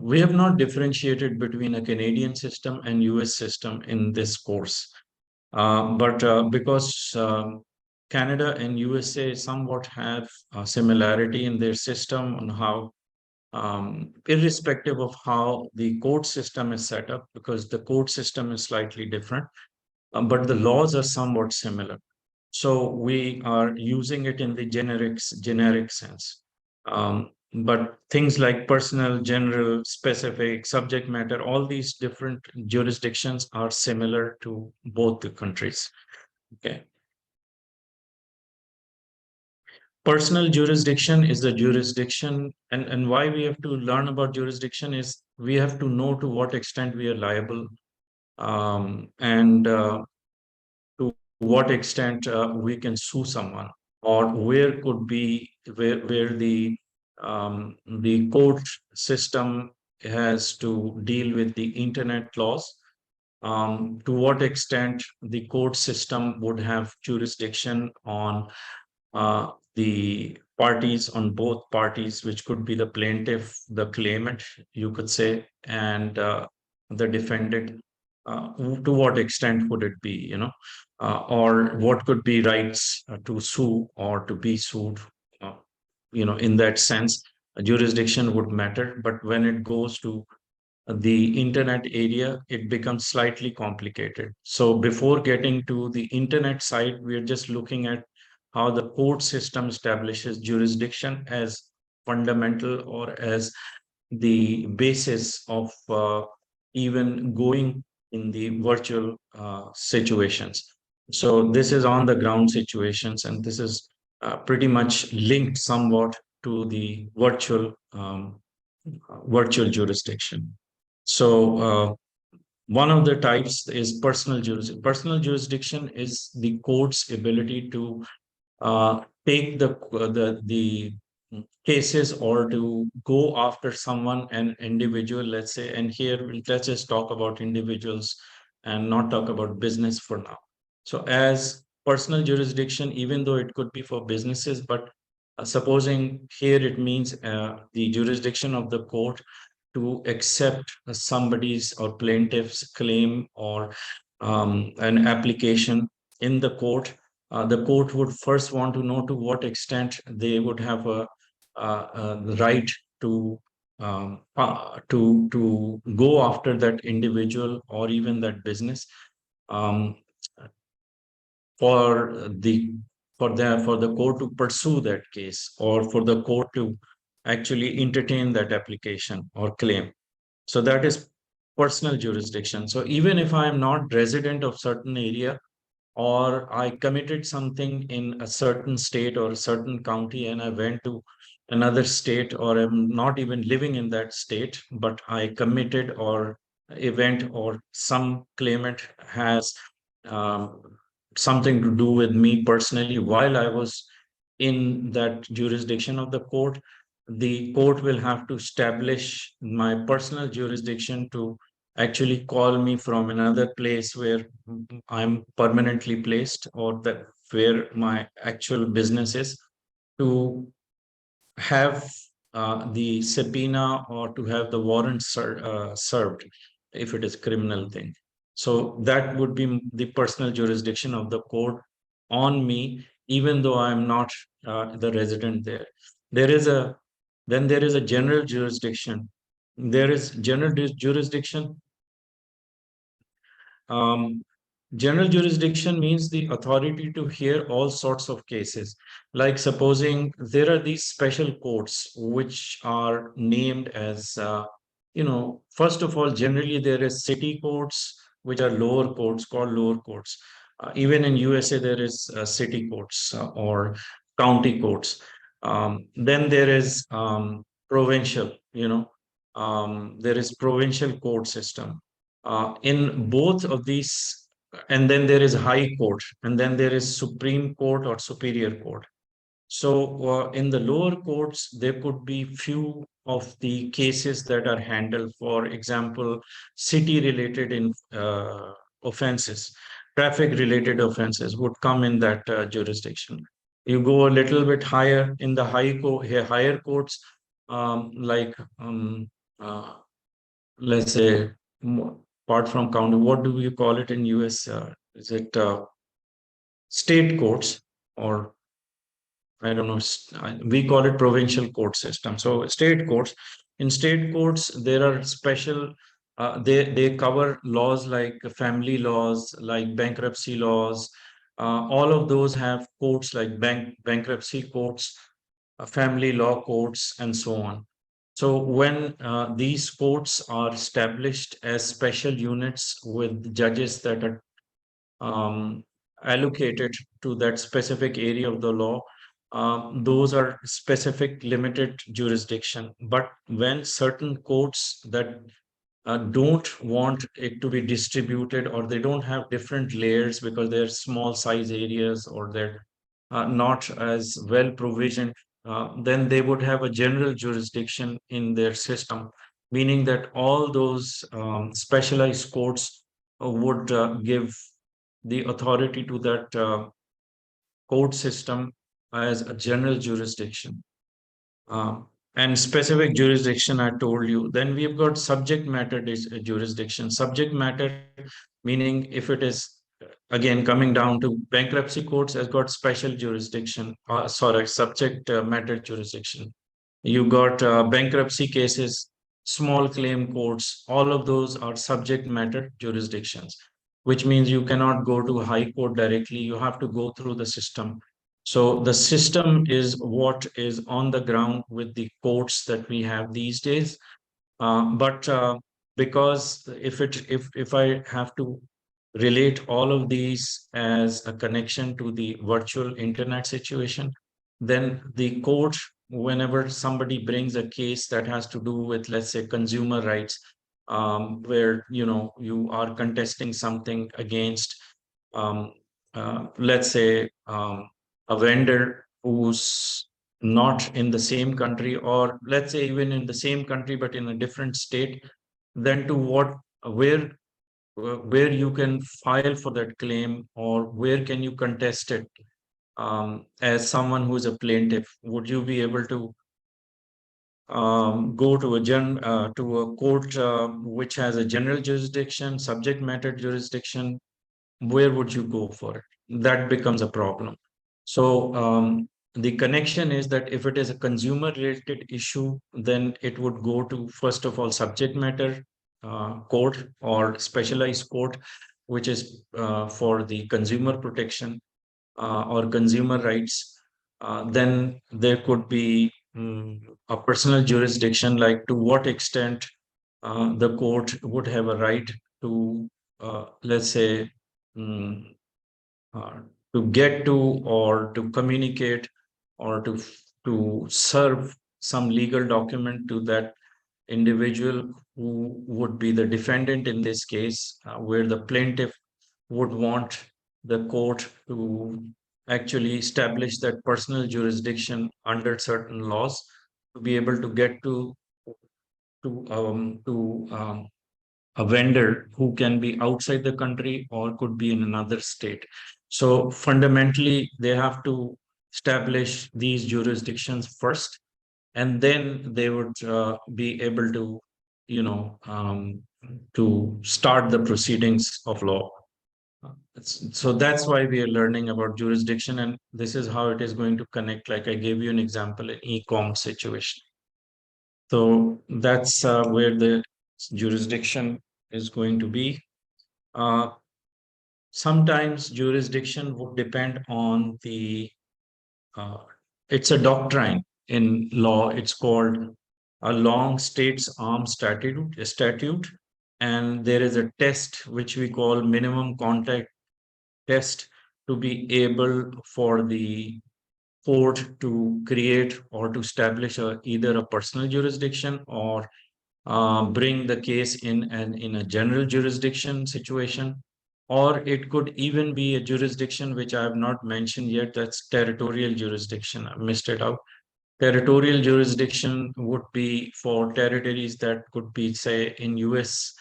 we have not differentiated between a Canadian system and US system in this course. But because Canada and USA somewhat have a similarity in their system on how, irrespective of how the court system is set up, because the court system is slightly different, but the laws are somewhat similar. So we are using it in the generic sense. But things like personal, general, specific, subject matter, all these different jurisdictions are similar to both the countries. Okay. Personal jurisdiction is the jurisdiction, and why we have to learn about jurisdiction is we have to know to what extent we are liable, and to what extent we can sue someone, or where could be where the court system has to deal with the internet laws, to what extent the court system would have jurisdiction on the parties, on both parties, which could be the plaintiff, the claimant, you could say, and the defendant. To what extent would it be, or what could be rights to sue or to be sued? Uh, in that sense, a jurisdiction would matter. But when it goes to the internet area, it becomes slightly complicated. So before getting to the internet side, we're just looking at how the court system establishes jurisdiction as fundamental or as the basis of even going in the virtual situations. So this is on the ground situations, and this is pretty much linked somewhat to the virtual jurisdiction. So one of the types is personal jurisdiction. Personal jurisdiction is the court's ability to take the cases or to go after someone, an individual, let's say. And here, let's just talk about individuals and not talk about business for now. So as personal jurisdiction, even though it could be for businesses, but supposing here it means the jurisdiction of the court to accept somebody's or plaintiff's claim or an application in the court would first want to know to what extent they would have a right to to go after that individual or even that business, um, for the for the court to pursue that case, or for the court to actually entertain that application or claim. So that is personal jurisdiction. So even if I am not resident of certain area, or I committed something in a certain state or a certain county, and I went to another state, or I'm not even living in that state, but I committed or event or some claimant has um, something to do with me personally while I was in that jurisdiction of the court will have to establish my personal jurisdiction to actually call me from another place where I'm permanently placed, or that where my actual business is, to have the subpoena or to have the warrant served if it is criminal thing. So that would be the personal jurisdiction of the court on me, even though I'm not the resident there. There is a Then there is a general jurisdiction. There is jurisdiction. Um, General jurisdiction means the authority to hear all sorts of cases. Like supposing there are these special courts which are named as, first of all, generally there is city courts, which are lower courts called lower courts. Even in USA, there is city courts or county courts. Then there is provincial, there is provincial court system. In both of these, and then there is high court, and then there is supreme court or superior court. So in the lower courts, there could be few of the cases that are handled. For example, city related in offenses, traffic related offenses would come in that jurisdiction. You go a little bit higher in the higher courts, like uh, let's say, apart from county, what do you call it in US? Is it state courts, or I don't know, we call it provincial court system. So state courts, in state courts, there are special, they cover laws like family laws, like bankruptcy laws. All of those have courts like bankruptcy courts, family law courts, and so on. So when these courts are established as special units with judges that are um, allocated to that specific area of the law, those are specific limited jurisdiction. But when certain courts that don't want it to be distributed, or they don't have different layers because they're small size areas, or they're not as well provisioned, then they would have a general jurisdiction in their system, meaning that all those specialized courts would give the authority to that court system as a general jurisdiction. And specific jurisdiction, I told you. Then we've got subject matter jurisdiction. Subject matter, meaning if it is, again, coming down to bankruptcy courts, has got special jurisdiction, sorry, subject matter jurisdiction. You got bankruptcy cases, small claim courts, all of those are subject matter jurisdictions, which means you cannot go to high court directly. You have to go through the system. So the system is what is on the ground with the courts that we have these days. But because if I have to relate all of these as a connection to the virtual internet situation, then the court, whenever somebody brings a case that has to do with, let's say, consumer rights, where you are contesting something against, um, let's say, a vendor who's not in the same country, or let's say even in the same country but in a different state, then to where you can file for that claim, or where can you contest it, as someone who is a plaintiff? Would you be able to go to a court which has a general jurisdiction, subject matter jurisdiction? Where would you go for it? That becomes a problem. So the connection is that if it is a consumer related issue, then it would go to, first of all, subject matter court or specialized court, which is for the consumer protection or consumer rights. Then there could be a personal jurisdiction, like to what extent the court would have a right to, let's say, mm, uh, to get to, or to communicate, or to serve some legal document to that individual who would be the defendant in this case, where the plaintiff would want the court to actually establish that personal jurisdiction under certain laws, to be able to get to a vendor who can be outside the country or could be in another state. So fundamentally, they have to establish these jurisdictions first, and then they would be able to, to start the proceedings of law. So that's why we are learning about jurisdiction, and this is how it is going to connect. Like I gave you an example, an e-com situation. So that's where the jurisdiction is going to be. Uh, Sometimes jurisdiction would depend on the, uh, it's a doctrine in law. It's called a long states arm statute, and there is a test which we call minimum contact test to be able for the court to create or to establish either a personal jurisdiction or bring the case in a general jurisdiction situation, or it could even be a jurisdiction which I have not mentioned yet. That's territorial jurisdiction. I missed it out. Territorial jurisdiction would be for territories that could be, say, in US.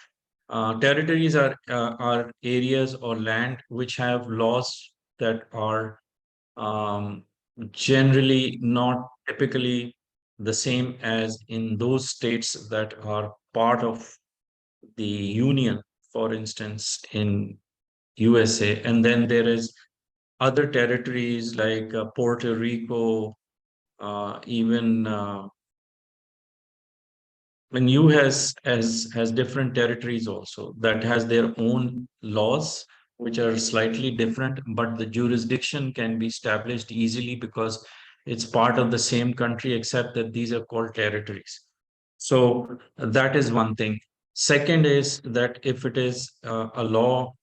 Territories are areas or land which have laws that are um, generally not typically the same as in those states that are part of the union, for instance, in USA. And then there is other territories like Puerto Rico, even when U has different territories also that has their own laws which are slightly different, but the jurisdiction can be established easily because it's part of the same country, except that these are called territories. So that is one thing. Second is that if it is a law,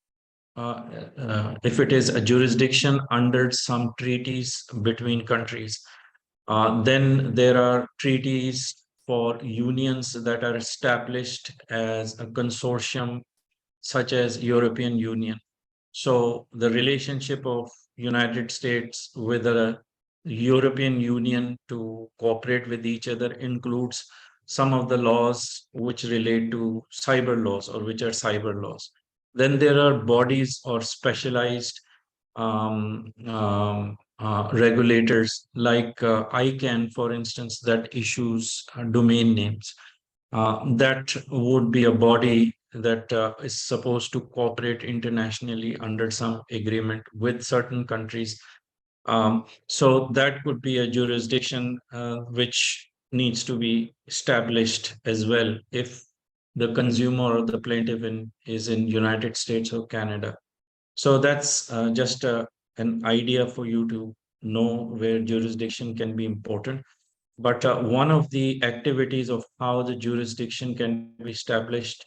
if it is a jurisdiction under some treaties between countries, then there are treaties for unions that are established as a consortium, such as European Union. So the relationship of United States with the European Union to cooperate with each other includes some of the laws which relate to cyber laws or which are cyber laws. Then there are bodies or specialized regulators like ICANN, for instance, that issues domain names. That would be a body that is supposed to cooperate internationally under some agreement with certain countries. So that could be a jurisdiction which needs to be established as well if the consumer or the plaintiff is in United States or Canada. So that's just an idea for you to know where jurisdiction can be important. But one of the activities of how the jurisdiction can be established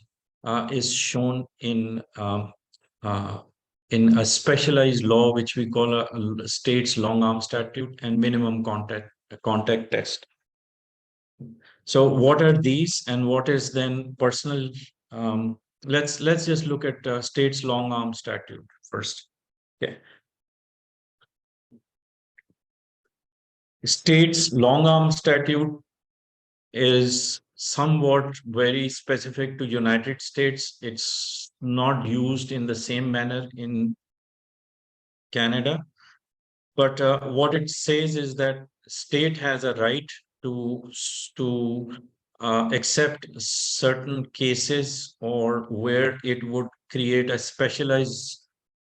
is shown uh, in a specialized law, which we call a state's long arm statute and minimum contact test. So what are these and what is then personal? Let's just look at state's long arm statute first. Okay. State's long arm statute is somewhat very specific to United States. It's not used in the same manner in Canada. But what it says is that state has a right to accept certain cases or where it would create a specialized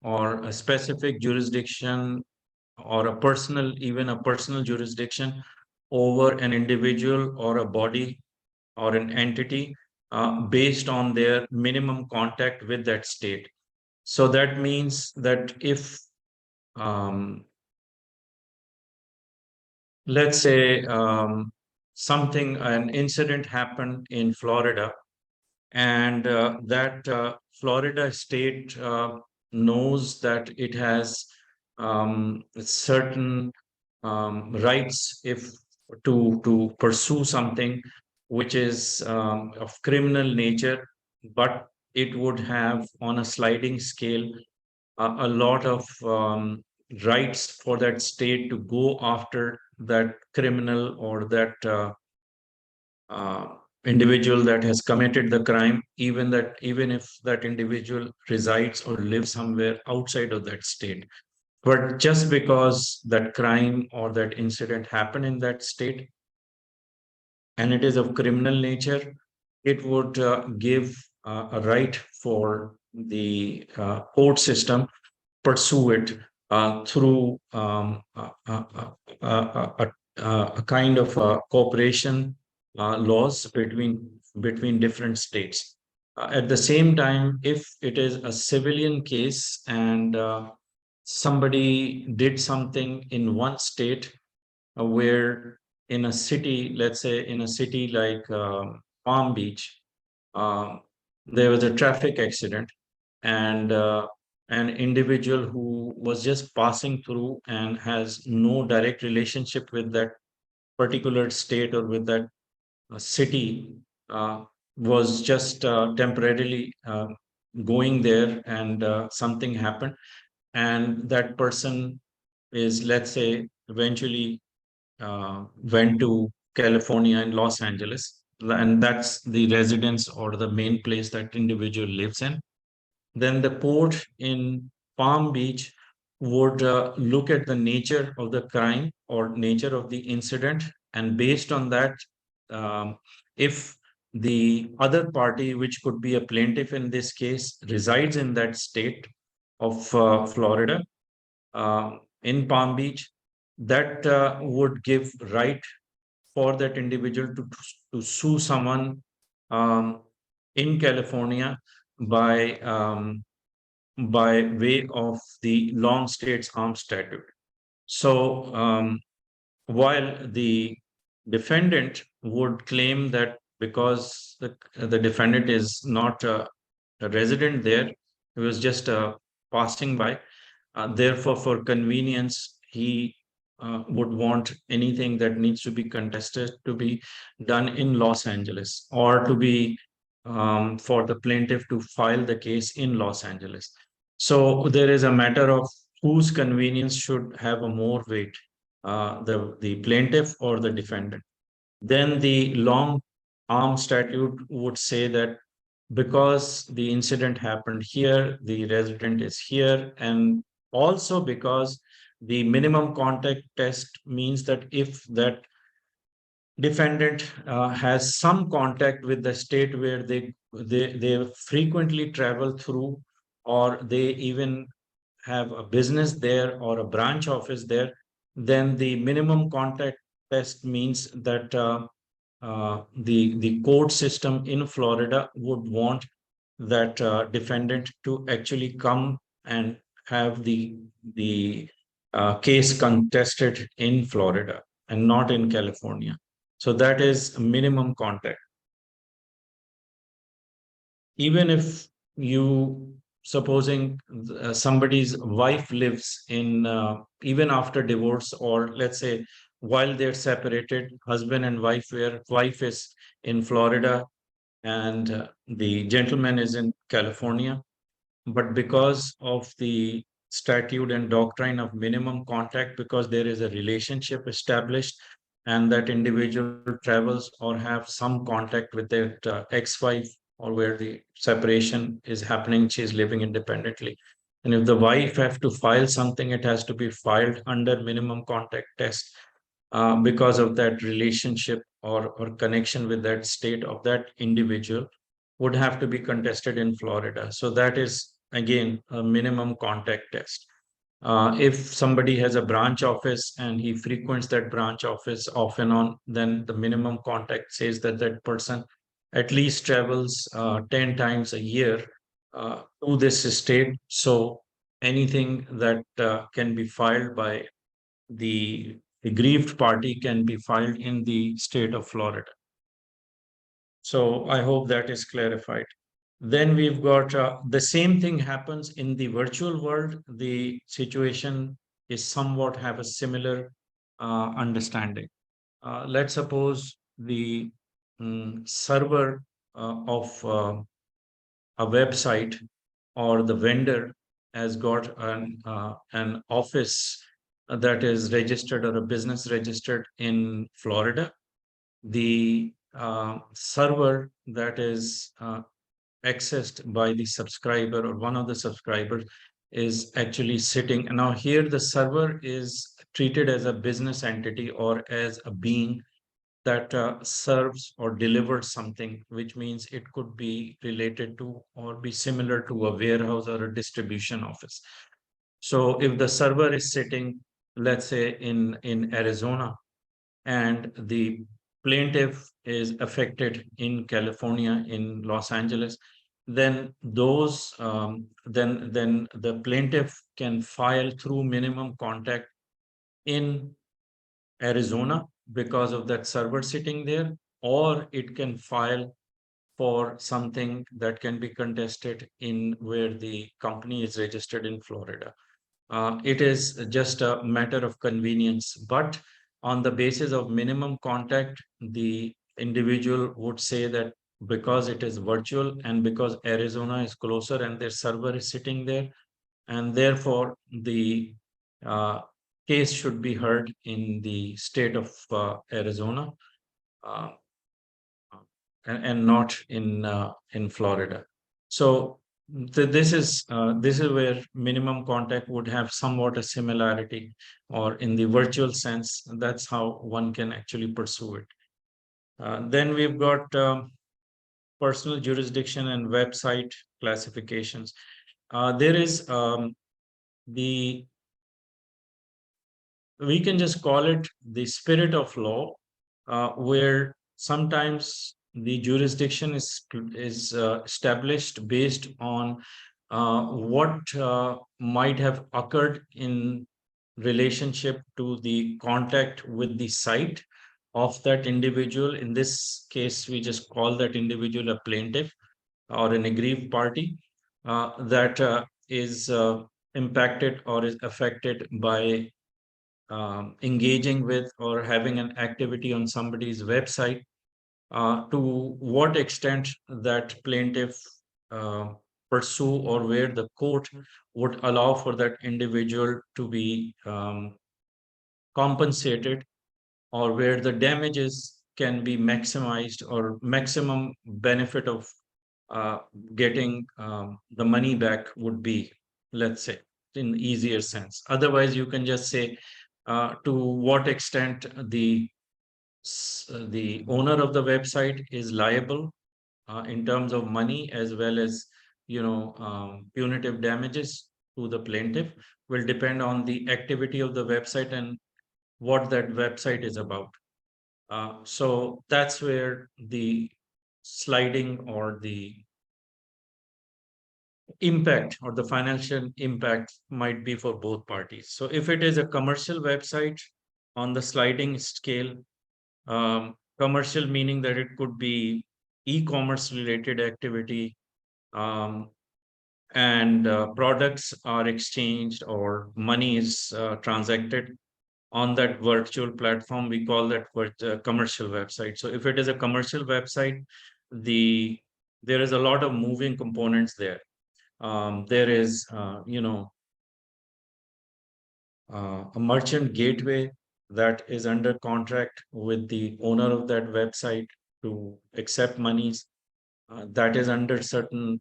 or a specific jurisdiction or a personal, even a personal jurisdiction over an individual or a body or an entity based on their minimum contact with that state. So that means that if um, let's say an incident happened in Florida, and that Florida state knows that it has certain rights if to pursue something which is of criminal nature, but it would have on a sliding scale a lot of rights for that state to go after that criminal or that uh, individual that has committed the crime, even if that individual resides or lives somewhere outside of that state. But just because that crime or that incident happened in that state and it is of criminal nature, it would give a right for the court system pursue it through a kind of cooperation laws between different states. At the same time, if it is a civilian case and somebody did something in one state where in a city, let's say in a city like Palm Beach, um, there was a traffic accident and an individual who was just passing through and has no direct relationship with that particular state or with that city uh, was just temporarily going there and something happened and that person is, let's say, eventually went to California and Los Angeles, and that's the residence or the main place that individual lives in. Then the court in Palm Beach would look at the nature of the crime or nature of the incident, and based on that, if the other party, which could be a plaintiff in this case, resides in that state of Florida, in Palm Beach, that would give right for that individual to sue someone um, in California by by way of the long states arms statute. So while the defendant would claim that because the defendant is not a resident there, he was just passing by, therefore, for convenience, he would want anything that needs to be contested to be done in Los Angeles or to be for the plaintiff to file the case in Los Angeles. So there is a matter of whose convenience should have a more weight, the plaintiff or the defendant. Then the long arm statute would say that because the incident happened here, the resident is here, and also because the minimum contact test means that if that defendant has some contact with the state where they frequently travel through, or they even have a business there or a branch office there, then the minimum contact test means that the court system in Florida would want that defendant to actually come and have the case contested in Florida and not in California. So that is minimum contact. Even if you supposing somebody's wife lives in even after divorce, or let's say while they're separated, husband and wife, where wife is in Florida and the gentleman is in California, but because of the statute and doctrine of minimum contact, because there is a relationship established and that individual travels or have some contact with their ex-wife, or where the separation is happening, she's living independently. And if the wife have to file something, it has to be filed under minimum contact test because of that relationship or connection with that state of that individual would have to be contested in Florida. So that is again a minimum contact test. If somebody has a branch office and he frequents that branch office off and on, then the minimum contact says that that person at least travels 10 times a year to this state. So anything that can be filed by the aggrieved party can be filed in the state of Florida. So I hope that is clarified. Then we've got the same thing happens in the virtual world. The situation is somewhat have a similar understanding. Let's suppose the server of a website or the vendor has got an office that is registered or a business registered in Florida. The server that is accessed by the subscriber or one of the subscribers is actually sitting. Now here the server is treated as a business entity or as a being, that serves or delivers something, which means it could be related to or be similar to a warehouse or a distribution office. So if the server is sitting, let's say in Arizona, and the plaintiff is affected in California, in Los Angeles, then then the plaintiff can file through minimum contact in Arizona because of that server sitting there, or it can file for something that can be contested in where the company is registered in Florida. It is just a matter of convenience, but on the basis of minimum contact, the individual would say that because it is virtual and because Arizona is closer and their server is sitting there, and therefore the uh, case should be heard in the state of Arizona, uh, and not in Florida. So this is where minimum contact would have somewhat a similarity, or in the virtual sense, that's how one can actually pursue it. Then we've got personal jurisdiction and website classifications. There is the we can just call it the spirit of law, where sometimes the jurisdiction is established based on what might have occurred in relationship to the contact with the site of that individual. In this case, we just call that individual a plaintiff or an aggrieved party that is impacted or is affected by engaging with or having an activity on somebody's website, to what extent that plaintiff uh, pursue, or where the court would allow for that individual to be compensated, or where the damages can be maximized, or maximum benefit of uh, getting the money back would be, let's say, in easier sense. Otherwise, you can just say to what extent the owner of the website is liable in terms of money, as well as punitive damages to the plaintiff, will depend on the activity of the website and what that website is about. So that's where the sliding or the impact or the financial impact might be for both parties. So if it is a commercial website on the sliding scale, commercial meaning that it could be e-commerce related activity, um, and products are exchanged or money is transacted on that virtual platform, we call that commercial website. So if it is a commercial website, the there is a lot of moving components there. There is a merchant gateway that is under contract with the owner of that website to accept monies, that is under certain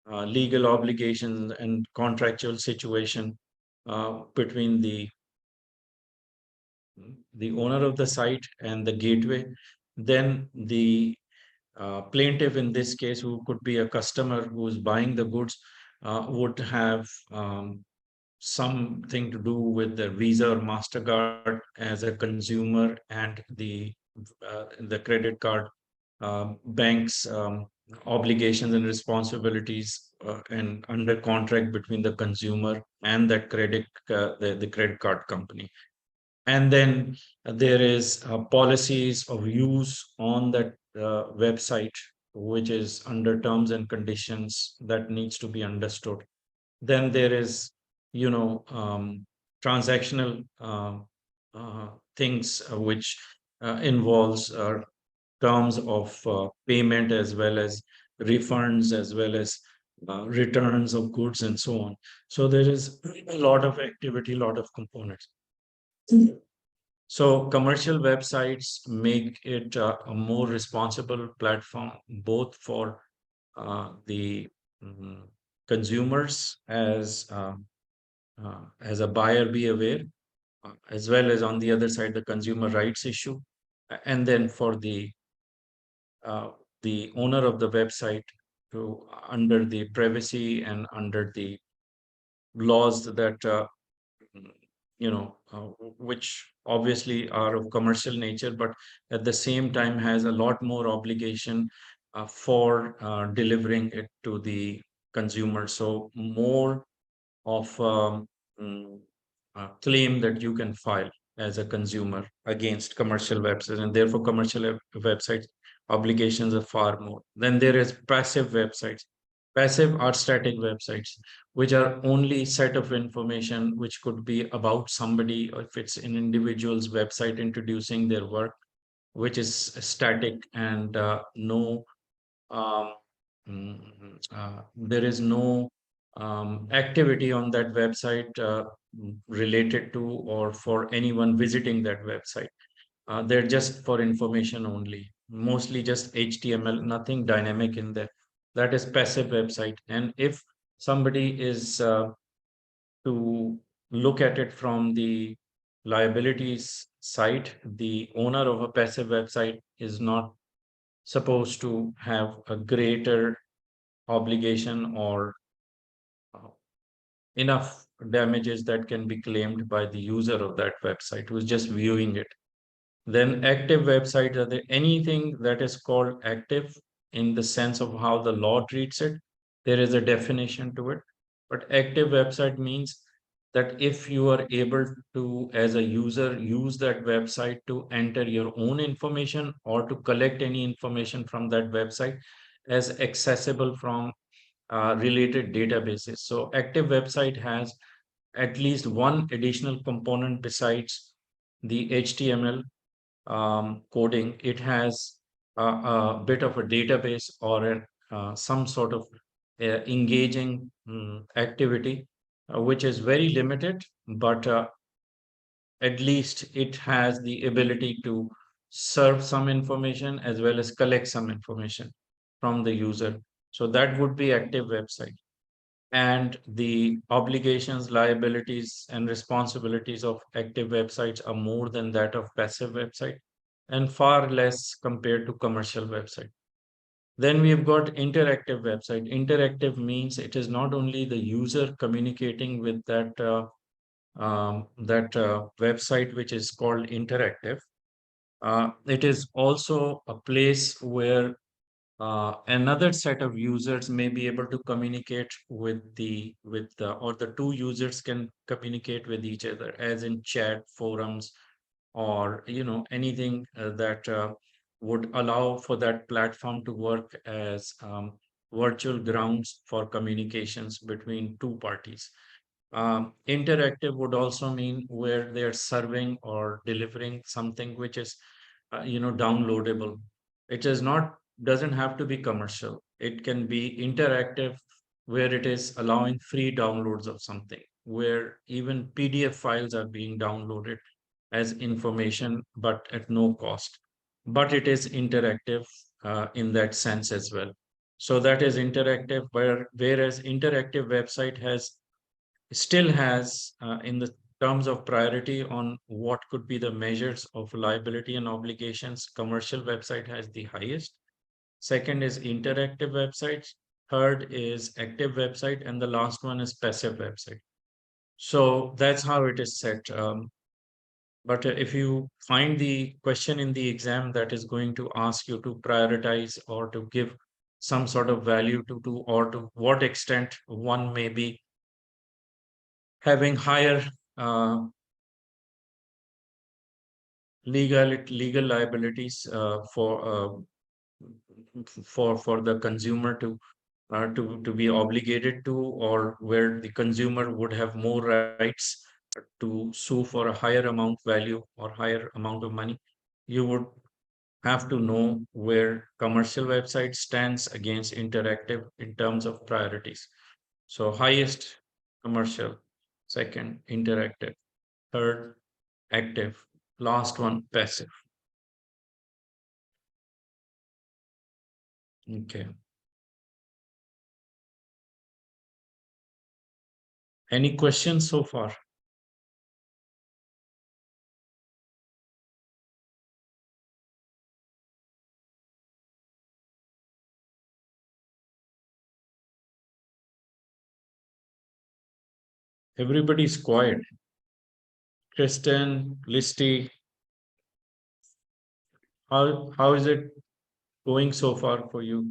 legal obligations and contractual situation between the owner of the site and the gateway. Then the plaintiff, in this case, who could be a customer who is buying the goods, would have something to do with the Visa or MasterCard as a consumer, and the credit card bank's obligations and responsibilities, and under contract between the consumer and that the credit card company. And then there is policies of use on that website, which is under terms and conditions that needs to be understood. Then there is transactional things which involves terms of payment, as well as refunds, as well as returns of goods, and so on. So there is a lot of activity, a lot of components. So commercial websites make it a more responsible platform, both for the mm, consumers, as a buyer be aware, as well as on the other side, the consumer rights issue. and then for the owner of the website to under the privacy and under the laws that which obviously are of commercial nature, but at the same time has a lot more obligation for delivering it to the consumer. So more of mm, a claim that you can file as a consumer against commercial websites, and therefore commercial websites obligations are far more. Then there is passive websites. Passive are static websites, which are only set of information which could be about somebody, or if it's an individual's website introducing their work, which is static and no um, there is no activity on that website related to or for anyone visiting that website. They're just for information only, mostly just HTML, nothing dynamic in there. That is passive website. And if somebody is to look at it from the liabilities side, the owner of a passive website is not supposed to have a greater obligation or uh, enough damages that can be claimed by the user of that website who's just viewing it. Then active websites are there anything that is called active in the sense of how the law treats it. There is a definition to it. But active website means that if you are able to, as a user, use that website to enter your own information or to collect any information from that website as accessible from related databases. So active website has at least one additional component besides the HTML coding. It has a bit of a database or some sort of engaging activity, which is very limited, but at least it has the ability to serve some information as well as collect some information from the user. So that would be active website. And the obligations, liabilities, and responsibilities of active websites are more than that of passive website and far less compared to commercial website. Then we've got interactive website. Interactive means it is not only the user communicating with that website, which is called interactive. It is also a place where another set of users may be able to communicate with or the two users can communicate with each other, as in chat forums or anything that would allow for that platform to work as virtual grounds for communications between two parties. Interactive would also mean where they're serving or delivering something which is downloadable. It is not doesn't have to be commercial. It can be interactive, where it is allowing free downloads of something, where even PDF files are being downloaded as information, but at no cost. But it is interactive in that sense as well. So that is interactive, whereas interactive website has still has in the terms of priority on what could be the measures of liability and obligations, commercial website has the highest. Second is interactive websites. Third is active website, and the last one is passive website. So that's how it is set. But if you find the question in the exam that is going to ask you to prioritize or to give some sort of value to or to what extent one may be having higher uh, legal liabilities for the consumer to be obligated to, or where the consumer would have more rights to sue for a higher amount value or higher amount of money, you would have to know where commercial website stands against interactive in terms of priorities. So highest commercial, second interactive, third active, last one passive. Okay. Any questions so far? Everybody's quiet. Kristen, Listy, how is it going so far for you?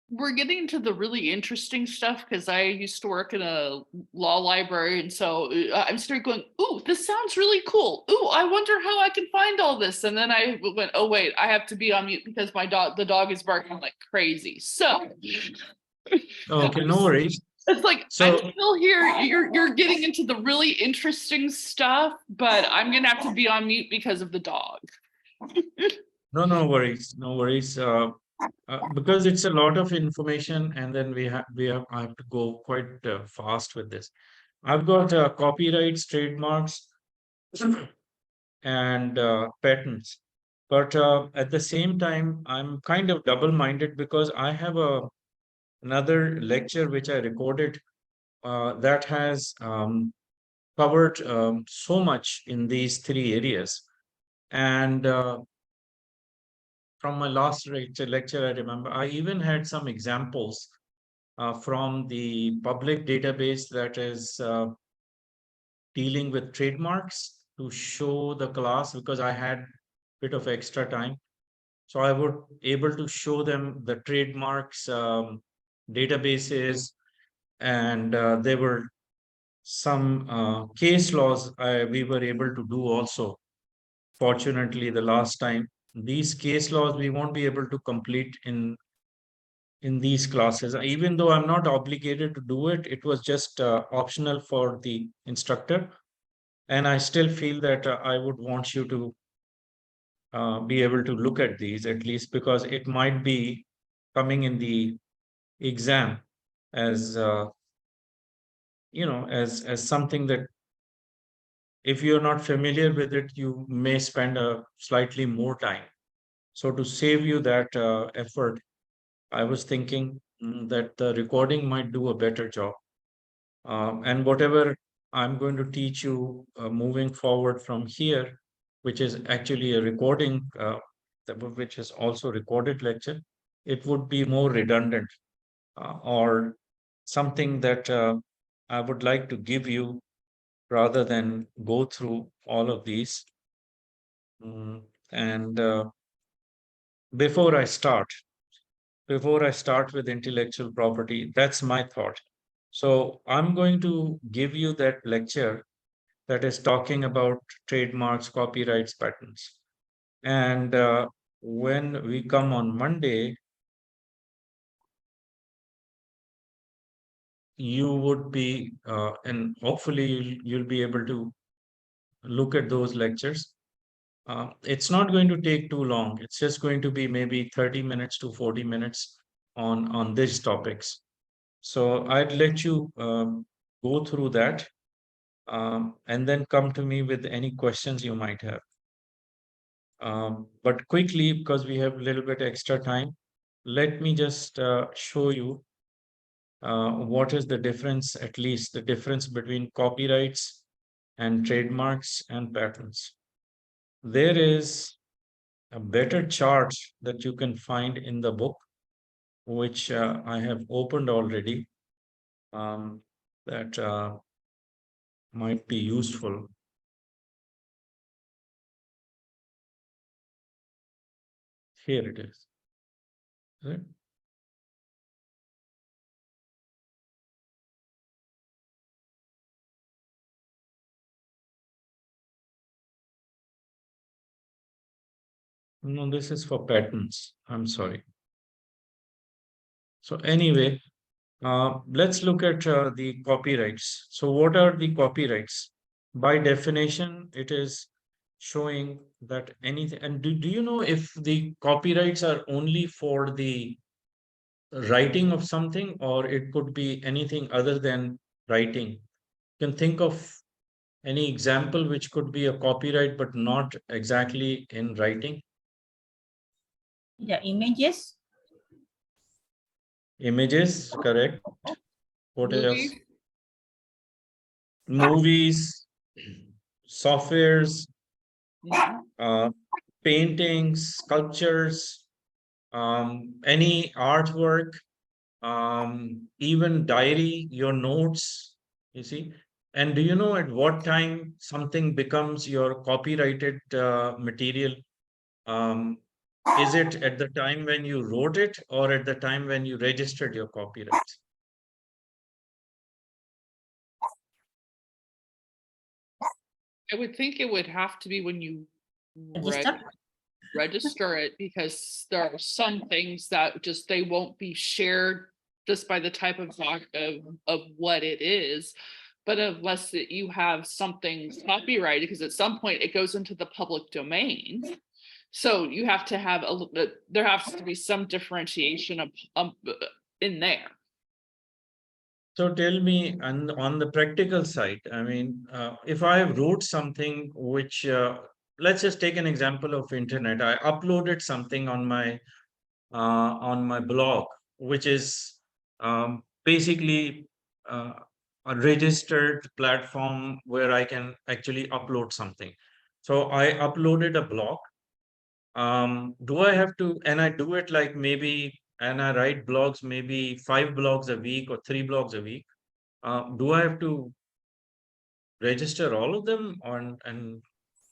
We're getting into the really interesting stuff because I used to work in a law library, and so I'm starting going, "Ooh, this sounds really cool. Ooh, I wonder how I can find all this." And then I went, "Oh wait, I have to be on mute because the dog is barking like crazy." So Okay, no worries. it's like So I'm still here. You're getting into the really interesting stuff, but I'm gonna have to be on mute because of the dog. no worries, no worries. Because it's a lot of information, and then I have to go quite fast with this. I've got copyrights, trademarks, and patents. But at the same time, I'm kind of double-minded because I have another lecture which I recorded that has covered so much in these three areas. And from my last lecture, I remember I even had some examples from the public database that is dealing with trademarks to show the class, because I had a bit of extra time. So I would able to show them the trademarks databases, and there were some case laws we were able to do also. Fortunately, the last time, these case laws we won't be able to complete in these classes. Even though I'm not obligated to do it, it was just optional for the instructor. And I still feel that I would want you to be able to look at these at least, because it might be coming in the exam as as something that if you're not familiar with it, you may spend a slightly more time. So to save you that effort, I was thinking that the recording might do a better job. And whatever I'm going to teach you moving forward from here, which is actually a recording, which is also recorded lecture, it would be more redundant or something that I would like to give you rather than go through all of these. And before I start, before I start with intellectual property, that's my thought. So I'm going to give you that lecture that is talking about trademarks, copyrights, patents. And when we come on Monday, you would be, and hopefully you'll be able to look at those lectures. It's not going to take too long. It's just going to be maybe 30 minutes to 40 minutes on these topics. So I'd let you go through that and then come to me with any questions you might have. But quickly, because we have a little bit extra time, let me just show you what is the difference, at least the difference between copyrights and trademarks and patents. There is a better chart that you can find in the book, which I have opened already, that might be useful. Here it is. Right? No, this is for patents. I'm sorry. So anyway, let's look at the copyrights. So what are the copyrights? By definition, it is showing that anything. And do you know if the copyrights are only for the writing of something, or it could be anything other than writing? You can think of any example which could be a copyright, but not exactly in writing? The images. Images, correct. What else? Movies. Movies, softwares, Mhm. paintings, sculptures, any artwork, even diary, your notes. You see? And do you know at what time something becomes your copyrighted material? Um, is it at the time when you wrote it or at the time when you registered your copyrights? I would think it would have to be when you Register. register it, because there are some things that just they won't be shared just by the type of what it is. But unless that you have something copyrighted, because at some point it goes into the public domain. So you have to have there has to be some differentiation of in there. So tell me, on the practical side, I mean, if I wrote something which, let's just take an example of internet. I uploaded something on my blog, which is basically a registered platform where I can actually upload something. So I uploaded a blog. Do I have to, and I do it like maybe, and I write blogs, maybe 5 blogs a week or 3 blogs a week. Do I have to register all of them on, and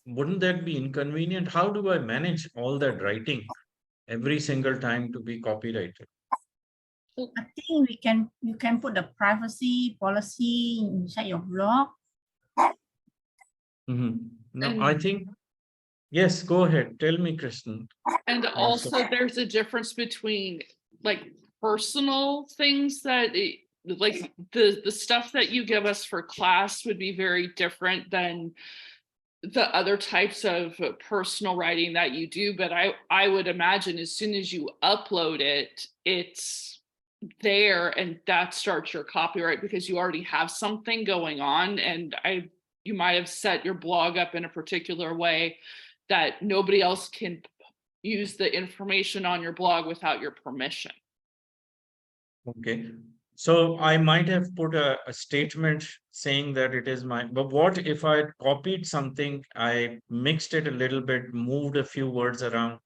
wouldn't that be inconvenient? How do I manage all that writing every single time to be copyrighted? I think you can put the privacy policy inside your blog. No, I think, yes, go ahead. Tell me, Kristen. And also there's a difference between like personal things that like the stuff that you give us for class would be very different than the other types of personal writing that you do. But I would imagine as soon as you upload it, it's there, and that starts your copyright because you already have something going on. And you might have set your blog up in a particular way that nobody else can use the information on your blog without your permission. Okay. So I might have put a statement saying that it is mine, but what if I copied something, I mixed it a little bit, moved a few words around,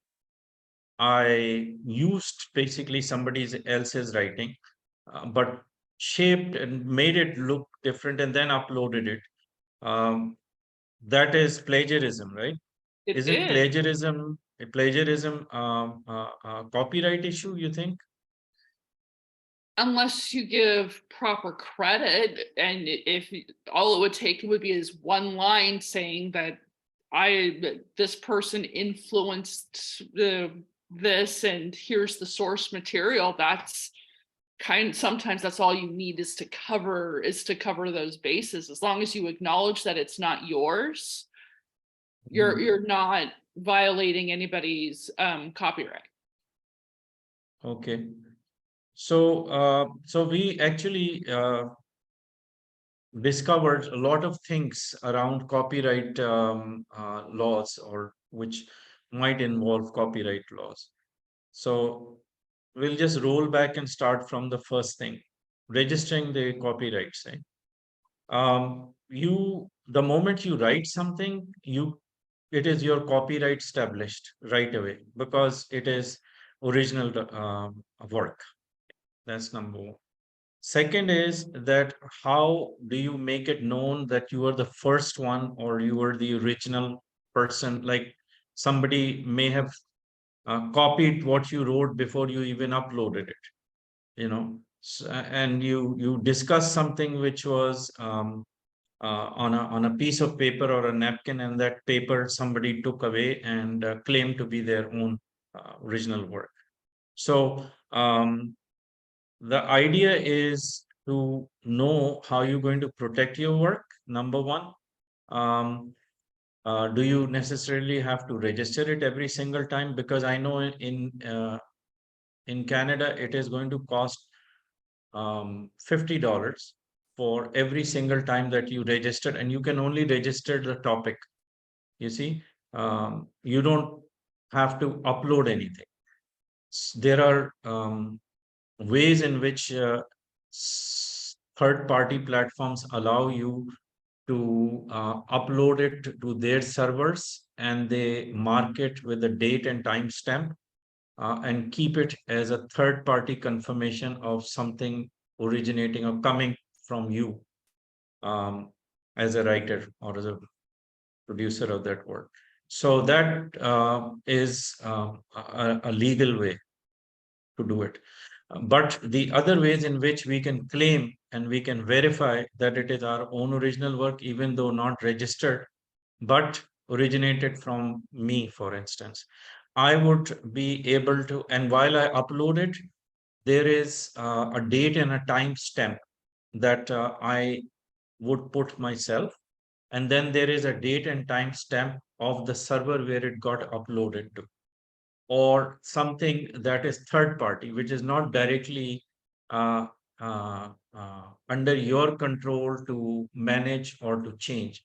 I used basically somebody else's writing, but shaped and made it look different and then uploaded it. That is plagiarism, right? It Is it is, plagiarism copyright issue, you think? unless you give proper credit, and if all it would take would be is one line saying that this person influenced this, and here's the source material. That's sometimes that's all you need is to cover those bases. As long as you acknowledge that it's not yours, you're not violating anybody's copyright. Okay. So we actually discovered a lot of things around copyright laws, or which might involve copyright laws. So we'll just roll back and start from the first thing, registering the copyrights. Right? The moment you write something, it is your copyright established right away because it is original work. That's number one. Second is that how do you make it known that you are the first one or you are the original person? Like somebody may have copied what you wrote before you even uploaded it, and you discuss something which was on a piece of paper or a napkin, and that paper somebody took away and claimed to be their own original work. So the idea is to know how you're going to protect your work, number one. Do you necessarily have to register it every single time? Because I know in Canada, it is going to cost $50 for every single time that you register, and you can only register the topic. You see, you don't have to upload anything. There are ways in which third-party platforms allow you to upload it to their servers, and they mark it with a date and timestamp and keep it as a third-party confirmation of something originating or coming from you. as a writer or as a producer of that work. So that is a legal way to do it. But the other ways in which we can claim and we can verify that it is our own original work, even though not registered, but originated from me, for instance, I would be able to, and while I upload it, there is a date and a time stamp that I would put myself. And then there is a date and time stamp of the server where it got uploaded to, or something that is third party, which is not directly uh, under your control to manage or to change,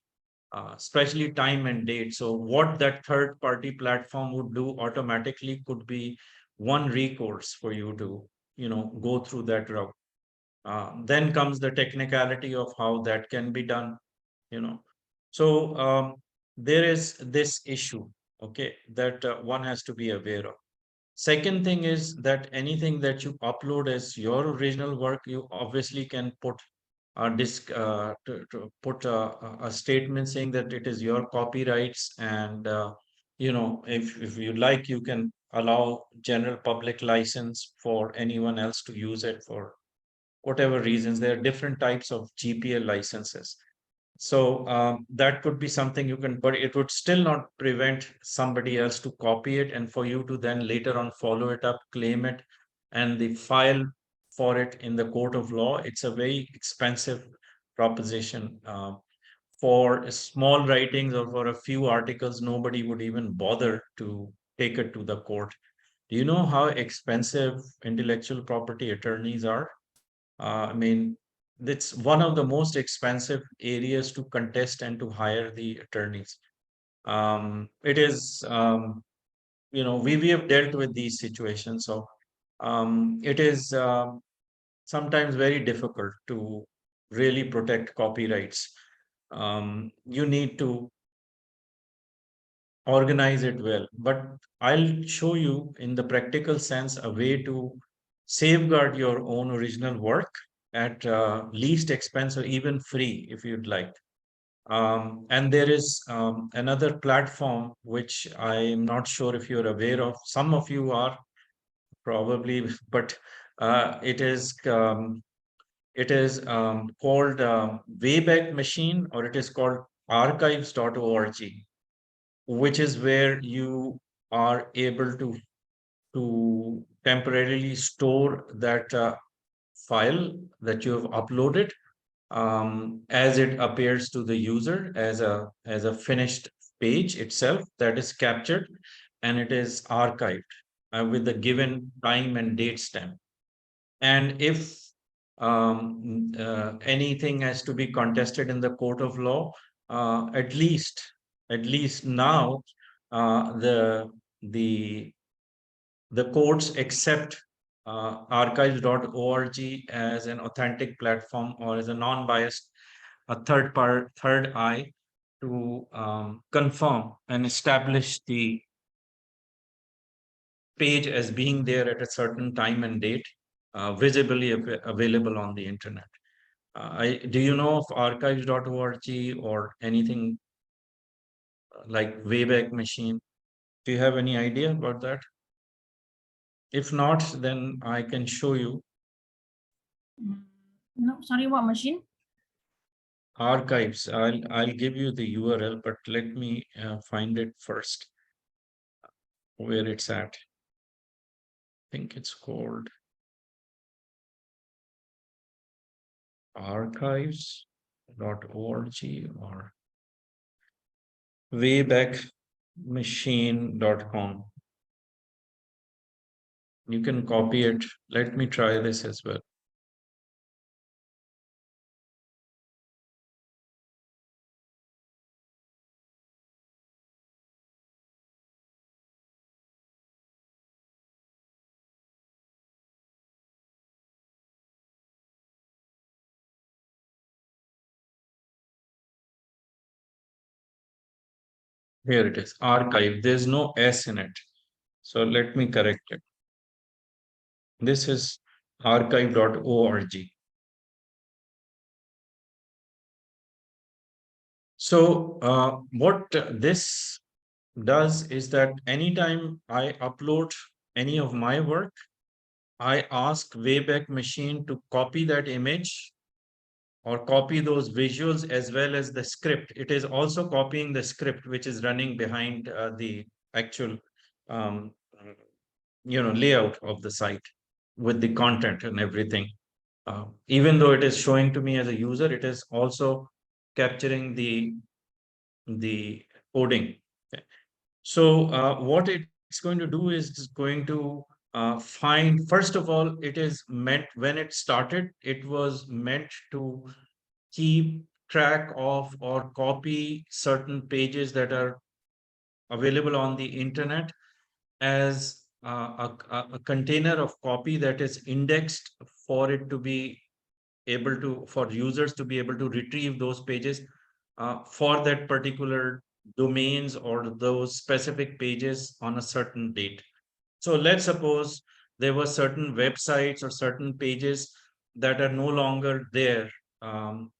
especially time and date. So what that third party platform would do automatically could be one recourse for you to, go through that route. Then comes the technicality of how that can be done, you know. So there is this issue, okay, that one has to be aware of. Second thing is that anything that you upload as your original work, you obviously can put a disc to put a statement saying that it is your copyrights, and if you like, you can allow general public license for anyone else to use it for whatever reasons. There are different types of GPL licenses. So that could be something you can, but it would still not prevent somebody else to copy it and for you to then later on follow it up, claim it, and the file for it in the court of law. It's a very expensive proposition. For small writings or for a few articles, nobody would even bother to take it to the court. Do you know how expensive intellectual property attorneys are? I mean, it's one of the most expensive areas to contest and to hire the attorneys. It is, we have dealt with these situations. So it is sometimes very difficult to really protect copyrights. You need to organize it well. But I'll show you in the practical sense a way to safeguard your own original work at least expense or even free if you'd like. And there is another platform which I'm not sure if you're aware of. Some of you are probably, but it is called Wayback Machine, or it is called archives.org, which is where you are able to temporarily store that file that you have uploaded as it appears to the user as a finished page itself that is captured, and it is archived with the given time and date stamp. And if anything has to be contested in the court of law, at least now the the courts accept archives.org as an authentic platform or as a non-biased, a third eye to confirm and establish the page as being there at a certain time and date, visibly available on the internet. Do you know of archives.org or anything like Wayback Machine? Do you have any idea about that? If not, then I can show you. No, sorry, what machine? Archives. I'll give you the URL, but let me find it first where it's at. I think it's called archives.org or waybackmachine.com. You can copy it. Let me try this as well. Here it is, archive. There's no S in it. So let me correct it. This is archive.org. So what this does is that anytime I upload any of my work, I ask Wayback Machine to copy that image or copy those visuals as well as the script. It is also copying the script which is running behind the actual um, layout of the site with the content and everything. Even though it is showing to me as a user, it is also capturing the coding. Okay. So what it's going to do is it's going to find, first of all, it is meant, when it started, it was meant to keep track of or copy certain pages that are available on the internet as a container of copy that is indexed for it to be able to, for users to be able to retrieve those pages for that particular domains or those specific pages on a certain date. So let's suppose there were certain websites or certain pages that are no longer there, um,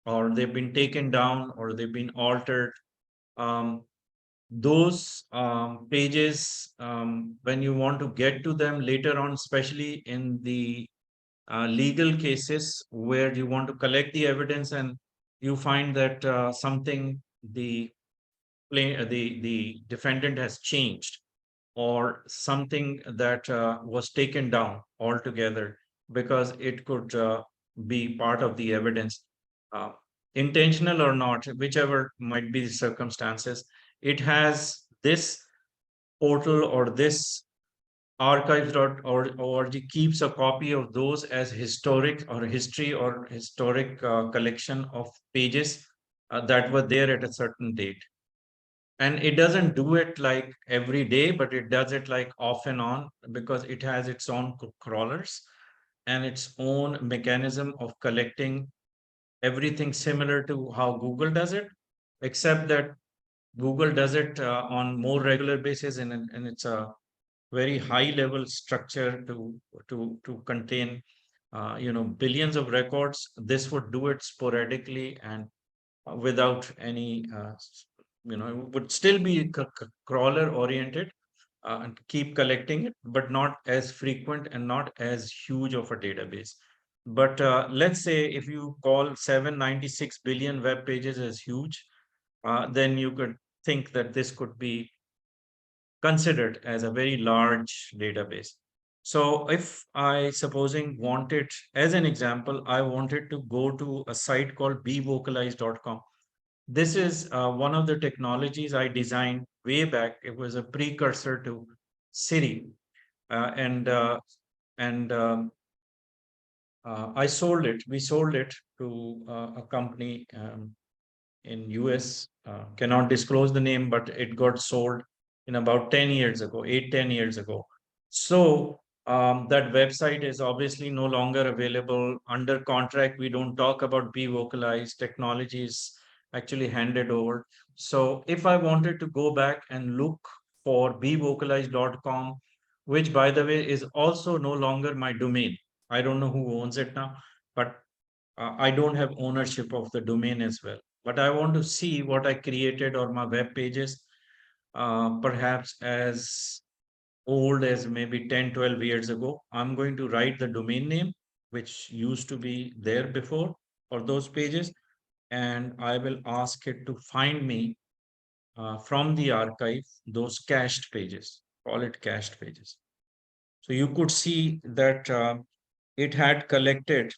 or they've been taken down or they've been altered. Um, those pages, when you want to get to them later on, especially in the legal cases where you want to collect the evidence and you find that something the defendant has changed, or something that was taken down altogether because it could be part of the evidence, uh, intentional or not, whichever might be the circumstances. It has this portal or this archives.org keeps a copy of those as historic or history or historic collection of pages that were there at a certain date. And it doesn't do it like every day, but it does it like off and on, because it has its own crawlers and its own mechanism of collecting everything, similar to how Google does it, except that Google does it on more regular basis, and it's a very high level structure to contain billions of records. This would do it sporadically and without any it would still be crawler oriented, and keep collecting it, but not as frequent and not as huge of a database. But let's say if you call 796 billion web pages as huge, then you could think that this could be considered as a very large database. So if I, supposing, wanted, as an example, I wanted to go to a site called bevocalize.com. This is one of the technologies I designed way back. It was a precursor to Siri, and I sold it. We sold it to a company in US. Cannot disclose the name, but it got sold in about 10 years ago, 8-10 years ago. So that website is obviously no longer available under contract. We don't talk about Be Vocalized. Technology is actually handed over. So if I wanted to go back and look for bevocalized.com, which by the way is also no longer my domain. I don't know who owns it now, but I don't have ownership of the domain as well. But I want to see what I created or my web pages, perhaps as old as maybe 10-12 years ago. I'm going to write the domain name, which used to be there before for those pages, and I will ask it to find me from the archive those cached pages, call it cached pages. So you could see that it had collected,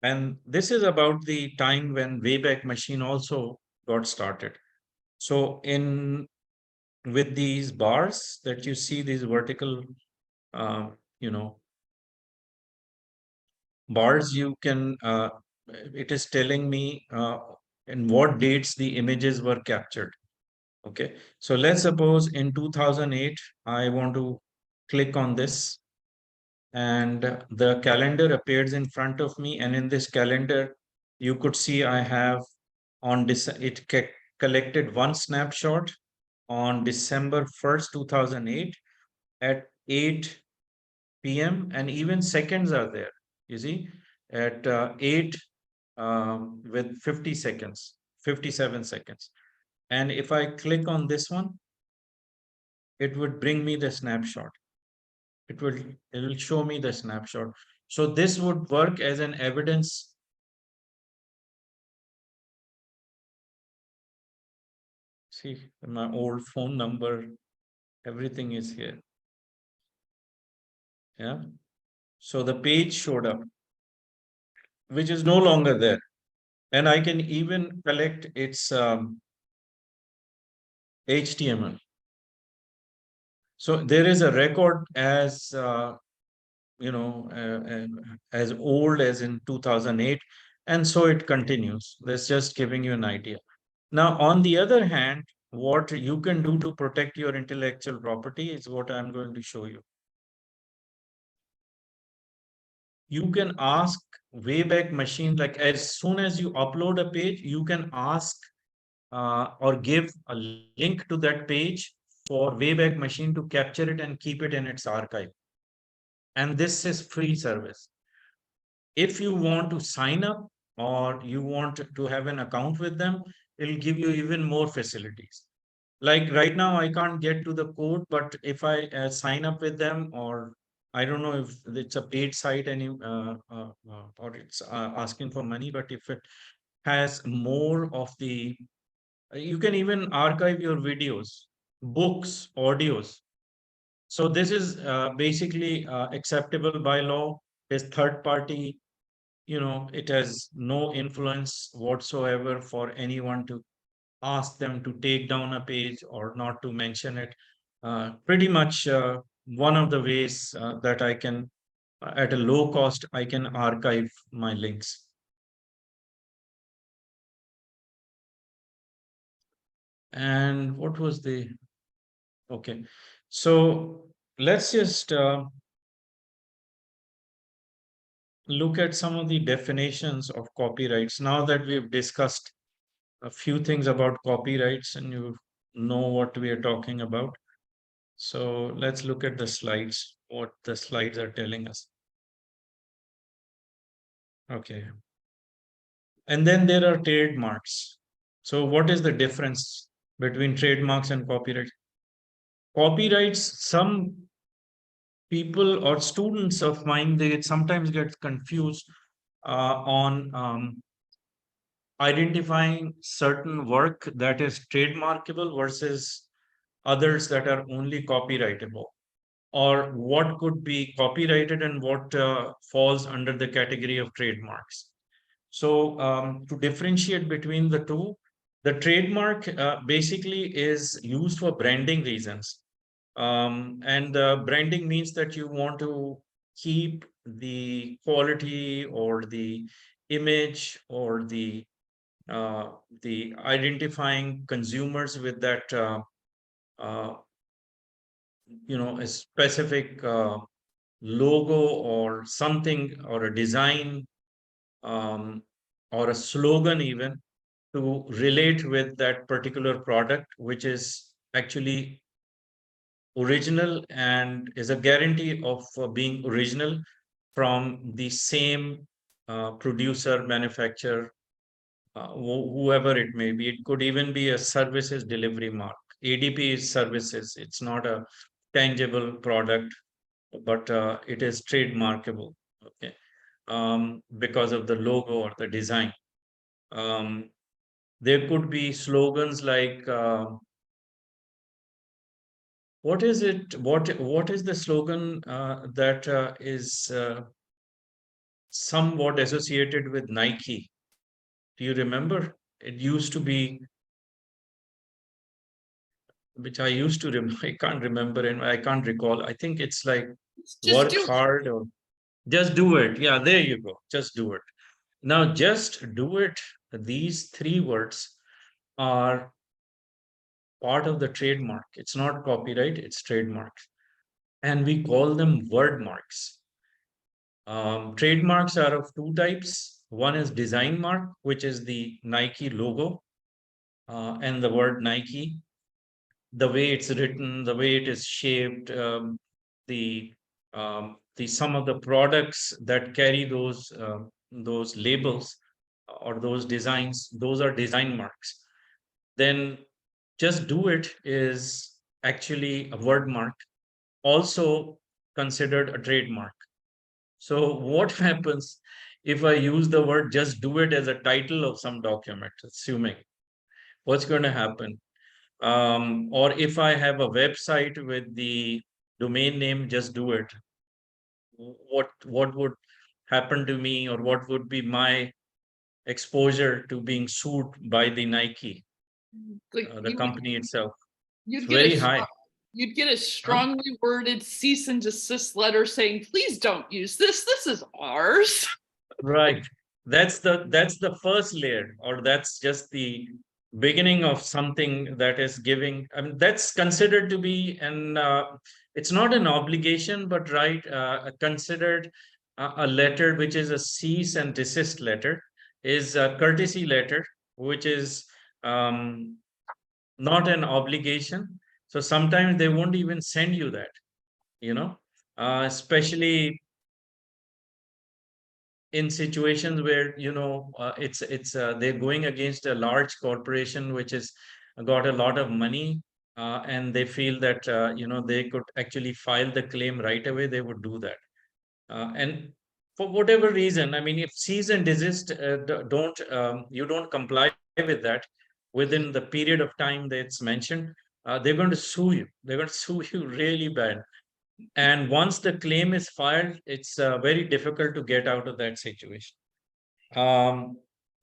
and this is about the time when Wayback Machine also got started. So in with these bars that you see, these vertical, uh, you know, bars, you can, it is telling me in what dates the images were captured. Okay, so let's suppose in 2008, I want to click on this, and the calendar appears in front of me. And in this calendar, you could see I have on this, it collected one snapshot on December 1st, 2008 at 8 p.m. and even seconds are there. You see, at 8 with 50 seconds. 57 seconds. And if I click on this one, it would bring me the snapshot. It will show me the snapshot. So this would work as an evidence. See, my old phone number, everything is here. Yeah. So the page showed up, which is no longer there. And I can even collect its HTML. So there is a record as as old as in 2008, and so it continues. That's just giving you an idea. Now, on the other hand, what you can do to protect your intellectual property is what I'm going to show you. You can ask Wayback Machine, like as soon as you upload a page, you can ask or give a link to that page for Wayback Machine to capture it and keep it in its archive. And this is free service. If you want to sign up or you want to have an account with them, it'll give you even more facilities. Like right now, I can't get to the code, but if I sign up with them, or I don't know if it's a paid site or it's asking for money, but if it has more of the, you can even archive your videos, books, audios. So this is basically acceptable by law. Is third party, it has no influence whatsoever for anyone to ask them to take down a page or not to mention it. Pretty much one of the ways that I can, at a low cost, I can archive my links. And what was the, okay. So let's just look at some of the definitions of copyrights. Now that we've discussed a few things about copyrights and you know what we are talking about. So let's look at the slides, what the slides are telling us. Okay. And then there are trademarks. So what is the difference between trademarks and copyright? Copyrights, some people or students of mine, they sometimes get confused on identifying certain work that is trademarkable versus others that are only copyrightable, or what could be copyrighted and what falls under the category of trademarks. So to differentiate between the two, the trademark basically is used for branding reasons. And branding means that you want to keep the quality or the image or the identifying consumers with that uh, a specific logo or something or a design or a slogan even to relate with that particular product, which is actually original and is a guarantee of being original from the same producer, manufacturer, whoever it may be. It could even be a services delivery mark. ADP is services. It's not a tangible product, but it is trademarkable. Okay, because of the logo or the design. There could be slogans like what is it? What is the slogan that is somewhat associated with Nike? Do you remember? It used to be, which I used to remember. I can't remember and I can't recall. I think it's like Just work do it. hard or just do it. Yeah, there you go. Just do it. Now, just do it. These three words are part of the trademark. It's not copyright, it's trademark. And we call them word marks. Trademarks are of two types. One is design mark, which is the Nike logo and the word Nike, the way it's written, the way it is shaped, the some of the products that carry those labels or those designs, those are design marks. Then just do it is actually a word mark, also considered a trademark. So what happens if I use the word just do it as a title of some document, assuming what's going to happen? Or if I have a website with the domain name just do it, what would happen to me, or what would be my exposure to being sued by the Nike, Like the company itself? It's you'd get very high. you'd get a Huh? strongly worded cease and desist letter saying, please don't use this. This is ours. Right. That's the first layer, or that's just the beginning of something that is giving. I mean, that's considered to be an. It's not an obligation, but right, considered a letter which is a cease and desist letter, is a courtesy letter, which is um, not an obligation. So sometimes they won't even send you that. You know, especially in situations where they're going against a large corporation which has got a lot of money, and they feel that they could actually file the claim right away, they would do that. And for whatever reason, I mean, if cease and desist, don't you don't comply with that within the period of time that's mentioned, they're going to sue you. They're going to sue you really bad. And once the claim is filed, it's very difficult to get out of that situation. Um,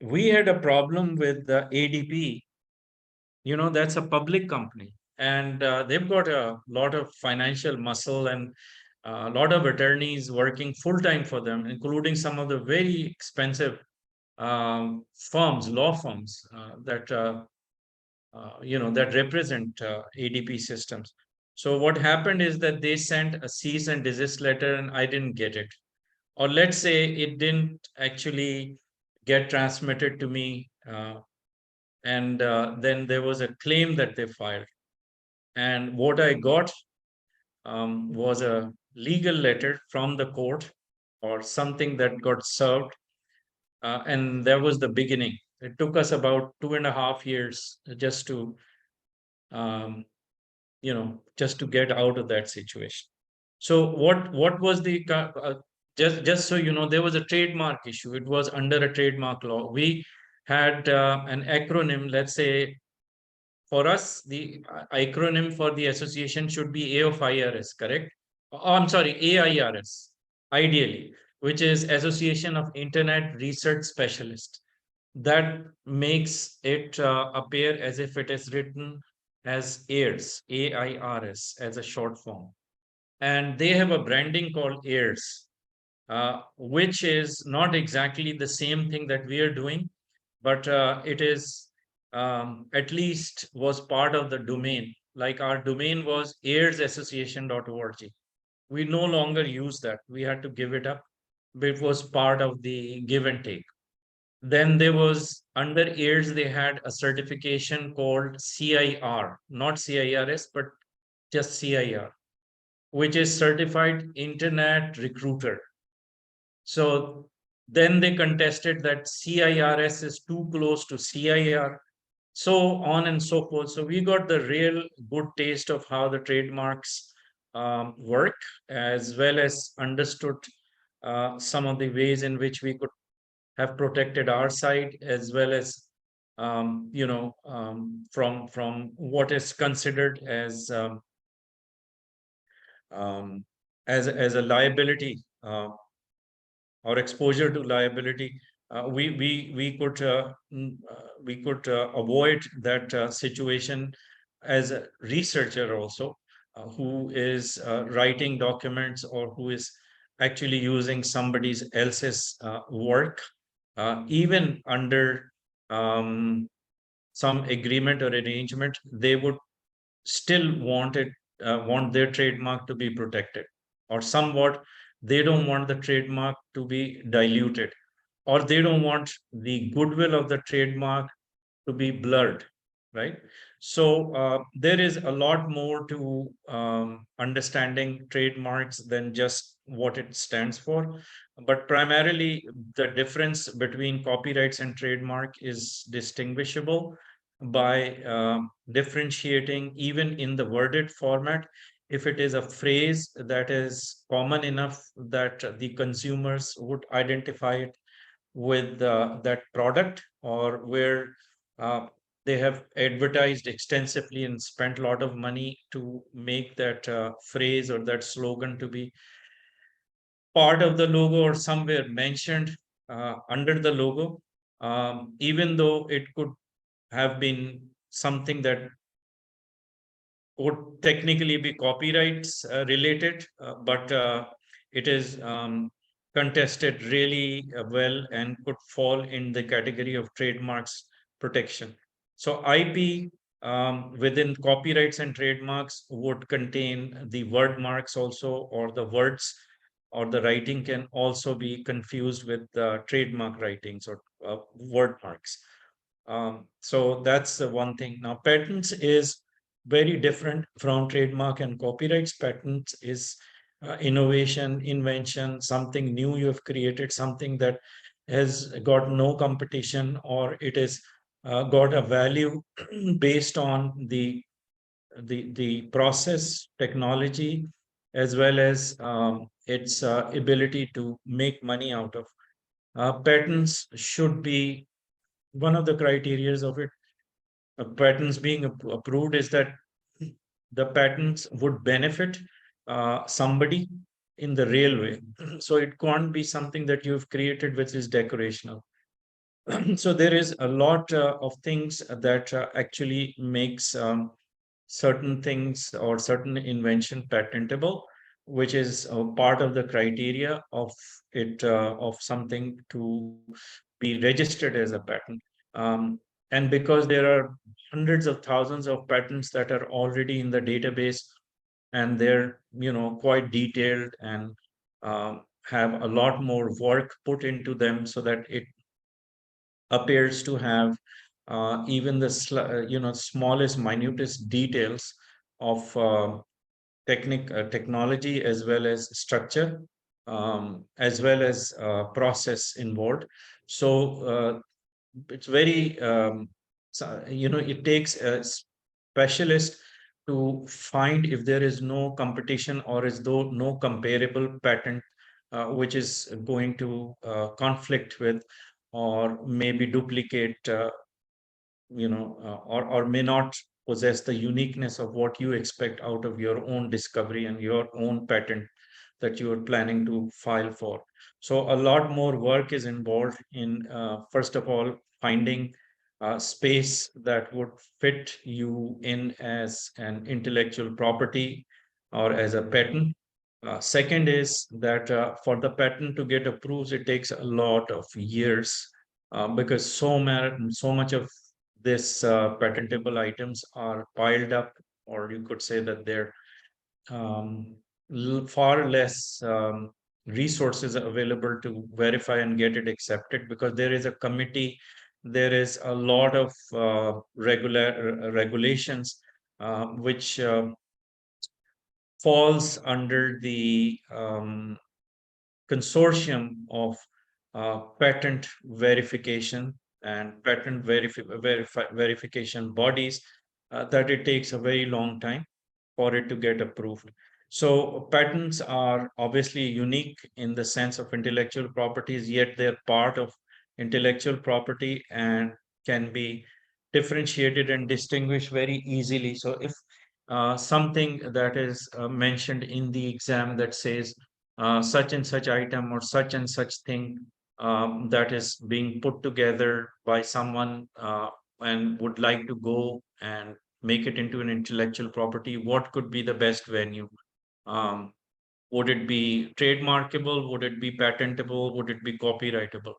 we had a problem with the ADP. That's a public company, and they've got a lot of financial muscle and a lot of attorneys working full time for them, including some of the very expensive firms, law firms that represent ADP systems. So what happened is that they sent a cease and desist letter, and I didn't get it. Or let's say it didn't actually get transmitted to me, and then there was a claim that they filed. And what I got was a legal letter from the court, or something that got served, and that was the beginning. It took us about 2.5 years um, just to get out of that situation. So what was the just so you know, there was a trademark issue. It was under a trademark law. We had an acronym. Let's say for us, the acronym for the association should be AOFIRS, correct? Oh, I'm sorry, AIRS, ideally, which is Association of Internet Research Specialists. That makes it appear as if it is written as AIRS, AIRS, as a short form. And they have a branding called AIRS, which is not exactly the same thing that we are doing, but it is at least was part of the domain. Like our domain was airsassociation.org. We no longer use that. We had to give it up. But it was part of the give and take. Then there was under AIRS, they had a certification called CIR, not CIRS, but just CIR, which is Certified Internet Recruiter. So then they contested that CIRS is too close to CIR, so on and so forth. So we got the real good taste of how the trademarks work, as well as understood some of the ways in which we could have protected our side, as well as from what is considered um, as a liability, or exposure to liability. We could avoid that situation as a researcher also, who is writing documents, or who is actually using somebody else's work, even under some agreement or arrangement. They would still want their trademark to be protected, or somewhat they don't want the trademark to be diluted, or they don't want the goodwill of the trademark to be blurred, right? So there is a lot more to understanding trademarks than just what it stands for. But primarily, the difference between copyrights and trademark is distinguishable by differentiating even in the worded format. If it is a phrase that is common enough that the consumers would identify it with that product, or where uh, they have advertised extensively and spent a lot of money to make that phrase or that slogan to be part of the logo or somewhere mentioned under the logo, even though it could have been something that would technically be copyrights related, but it is contested really well and could fall in the category of trademarks protection. So IP within copyrights and trademarks would contain the word marks also, or the words or the writing can also be confused with trademark writings or word marks. So that's the one thing. Now, patents is very different from trademark and copyrights. Patents is innovation, invention, something new you have created, something that has got no competition, or it is got a value based on the process, technology, as well as its ability to make money out of. Patents should be one of the criterias of it. Patents being approved is that the patents would benefit somebody in the real way. So it can't be something that you've created which is decorational. So there is a lot of things that actually makes certain things or certain invention patentable, which is part of the criteria of it of something to be registered as a patent. And because there are hundreds of thousands of patents that are already in the database, and they're quite detailed and have a lot more work put into them, so that it appears to have even the smallest minutest details of technology, as well as structure, as well as process involved. So it's very it takes a specialist to find if there is no competition, or is though no comparable patent which is going to conflict with, or maybe duplicate, or may not possess the uniqueness of what you expect out of your own discovery and your own patent that you are planning to file for. So a lot more work is involved in, first of all, finding space that would fit you in as an intellectual property or as a patent. Second is that for the patent to get approved, it takes a lot of years, because so much of this patentable items are piled up, or you could say that they're um, far less resources available to verify and get it accepted, because there is a committee, there is a lot of regulations which falls under the consortium of patent verification and verification bodies, that it takes a very long time for it to get approved. So patents are obviously unique in the sense of intellectual properties, yet they're part of intellectual property and can be differentiated and distinguished very easily. So if something that is mentioned in the exam that says such and such item or such and such thing that is being put together by someone and would like to go and make it into an intellectual property, what could be the best venue? Um, would it be trademarkable? Would it be patentable? Would it be copyrightable?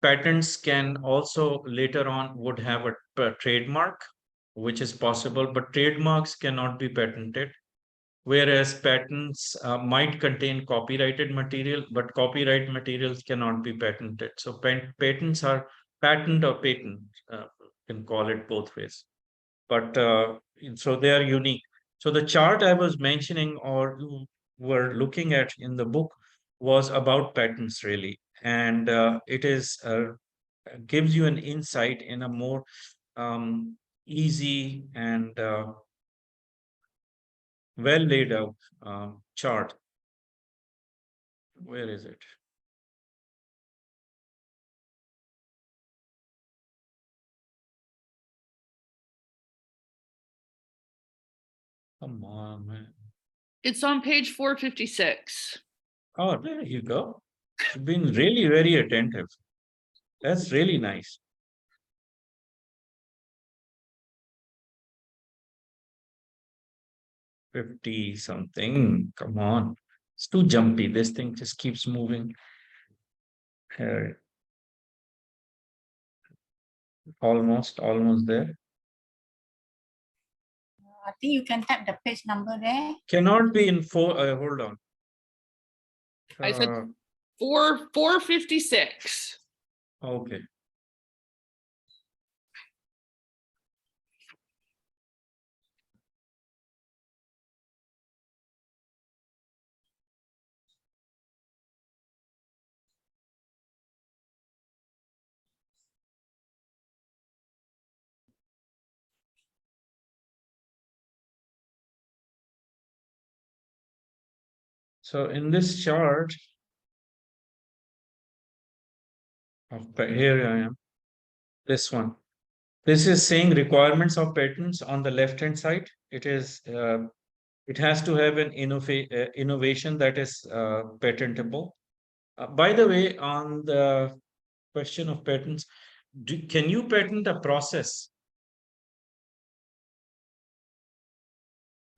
Patents can also later on would have a trademark, which is possible, but trademarks cannot be patented, whereas patents might contain copyrighted material, but copyright materials cannot be patented. So patents are patent or patent, can call it both ways. But so they are unique. So the chart I was mentioning, or you were looking at in the book, was about patents really, and it is gives you an insight in a more easy and well laid out chart. Where is it? Come on, man. It's on page 456. Oh, there you go. You've been really very attentive. That's really nice. 50 something. Come on. It's too jumpy. This thing just keeps moving. Here. Almost there. I think you can type the page number there. Cannot be in four. Hold on. I said 456. Okay. So in this chart, here I am. This one. This is saying requirements of patents on the left hand side. It is it has to have an innovation that is patentable. By the way, on the question of patents, can you patent a process?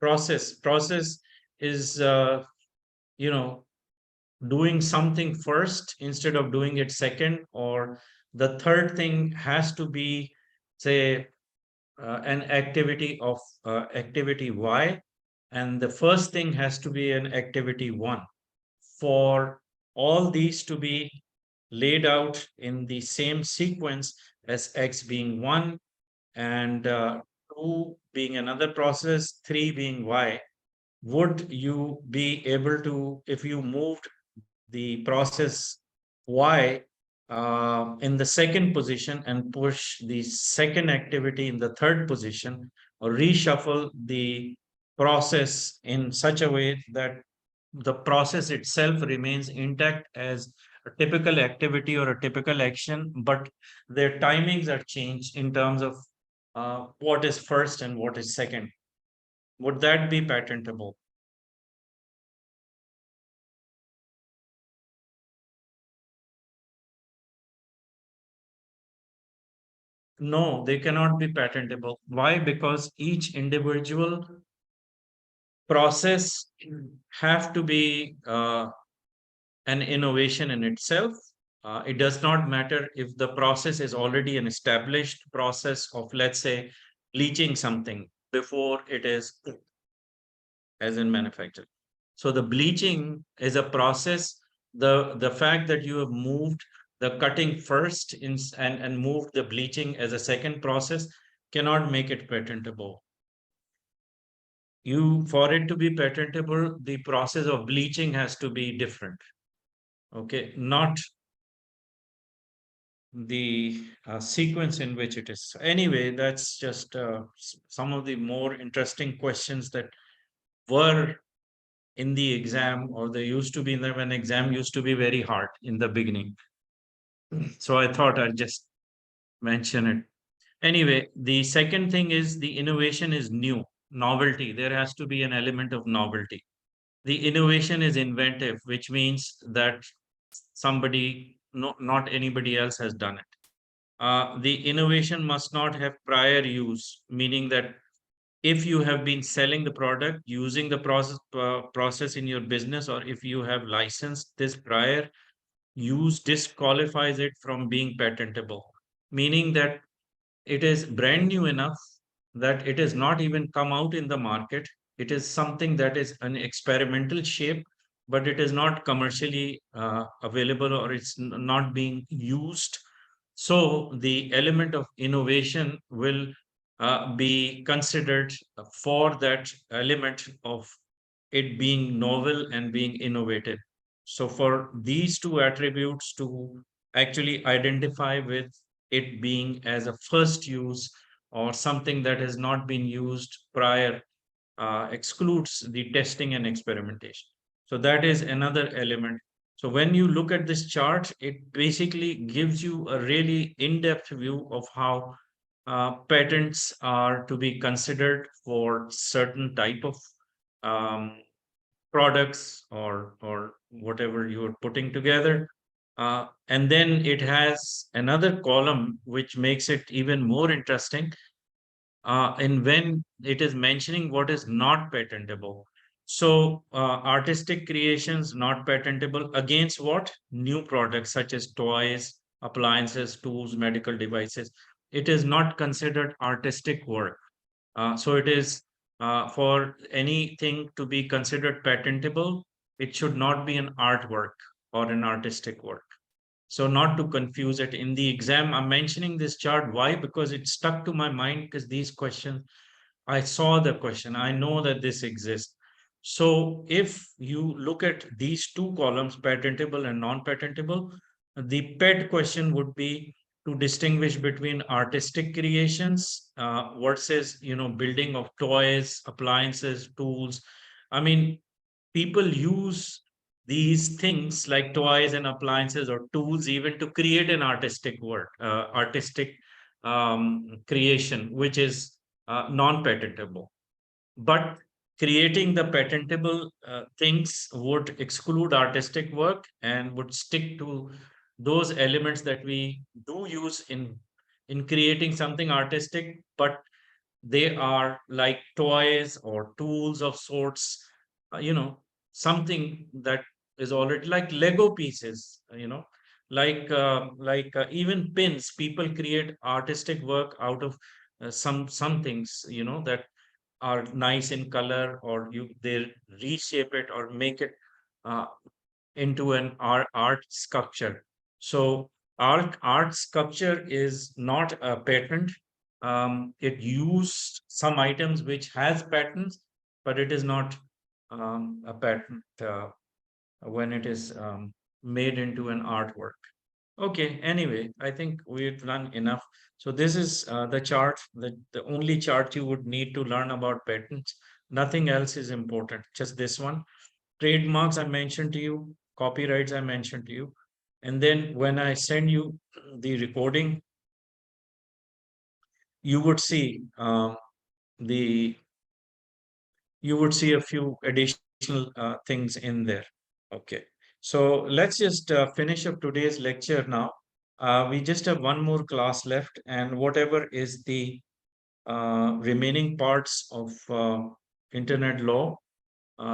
Process is you know, doing something first instead of doing it second, or the third thing has to be, say, an activity of activity Y, and the first thing has to be an activity 1. For all these to be laid out in the same sequence as X being 1 and 2 being another process, 3 being Y, would you be able to, if you moved the process Y in the second position and push the second activity in the third position, or reshuffle the process in such a way that the process itself remains intact as a typical activity or a typical action, but their timings are changed in terms of what is first and what is second. Would that be patentable? No, they cannot be patentable. Why? Because each individual process have to be an innovation in itself. It does not matter if the process is already an established process of, let's say, bleaching something before it is as in manufacturing. So the bleaching is a process. The fact that you have moved the cutting first and moved the bleaching as a second process cannot make it patentable. For it to be patentable, the process of bleaching has to be different. Okay, not the sequence in which it is. Anyway, that's just some of the more interesting questions that were in the exam, or they used to be in there when exam used to be very hard in the beginning. So I thought I'd just mention it. Anyway, the second thing is the innovation is new, novelty. There has to be an element of novelty. The innovation is inventive, which means that somebody, not anybody else has done it. The innovation must not have prior use, meaning that if you have been selling the product using the process in your business, or if you have licensed this prior use, disqualifies it from being patentable, meaning that it is brand new enough that it has not even come out in the market. It is something that is an experimental shape, but it is not commercially available, or it's not being used. So the element of innovation will be considered for that element of it being novel and being innovative. So for these two attributes to actually identify with it being as a first use or something that has not been used prior, excludes the testing and experimentation. So that is another element. So when you look at this chart, it basically gives you a really in-depth view of how patents are to be considered for certain type of um, products or whatever you're putting together. And then it has another column which makes it even more interesting, and when it is mentioning what is not patentable. So, artistic creations not patentable against what? New products such as toys, appliances, tools, medical devices. It is not considered artistic work. So it is, for anything to be considered patentable, it should not be an artwork or an artistic work. So not to confuse it in the exam, I'm mentioning this chart. Why? Because it stuck to my mind because these questions, I saw the question. I know that this exists. So if you look at these two columns, patentable and non-patentable, the PET question would be to distinguish between artistic creations versus, building of toys, appliances, tools. I mean, people use these things like toys and appliances or tools even to create an artistic work, artistic creation, which is non-patentable. But creating the patentable things would exclude artistic work and would stick to those elements that we do use in creating something artistic, but they are like toys or tools of sorts, something that is already like Lego pieces, even pins. People create artistic work out of some things, that are nice in color, or they reshape it or make it uh, into an art sculpture. So art sculpture is not a patent. It used some items which has patents, but it is not a patent when it is made into an artwork. Okay, anyway, I think we've done enough. So this is the chart, the only chart you would need to learn about patents. Nothing else is important, just this one. Trademarks I mentioned to you, copyrights I mentioned to you. And then when I send you the recording, you would see the you would see a few additional things in there. Okay. So let's just finish up today's lecture now. We just have one more class left, and whatever is the remaining parts of internet law,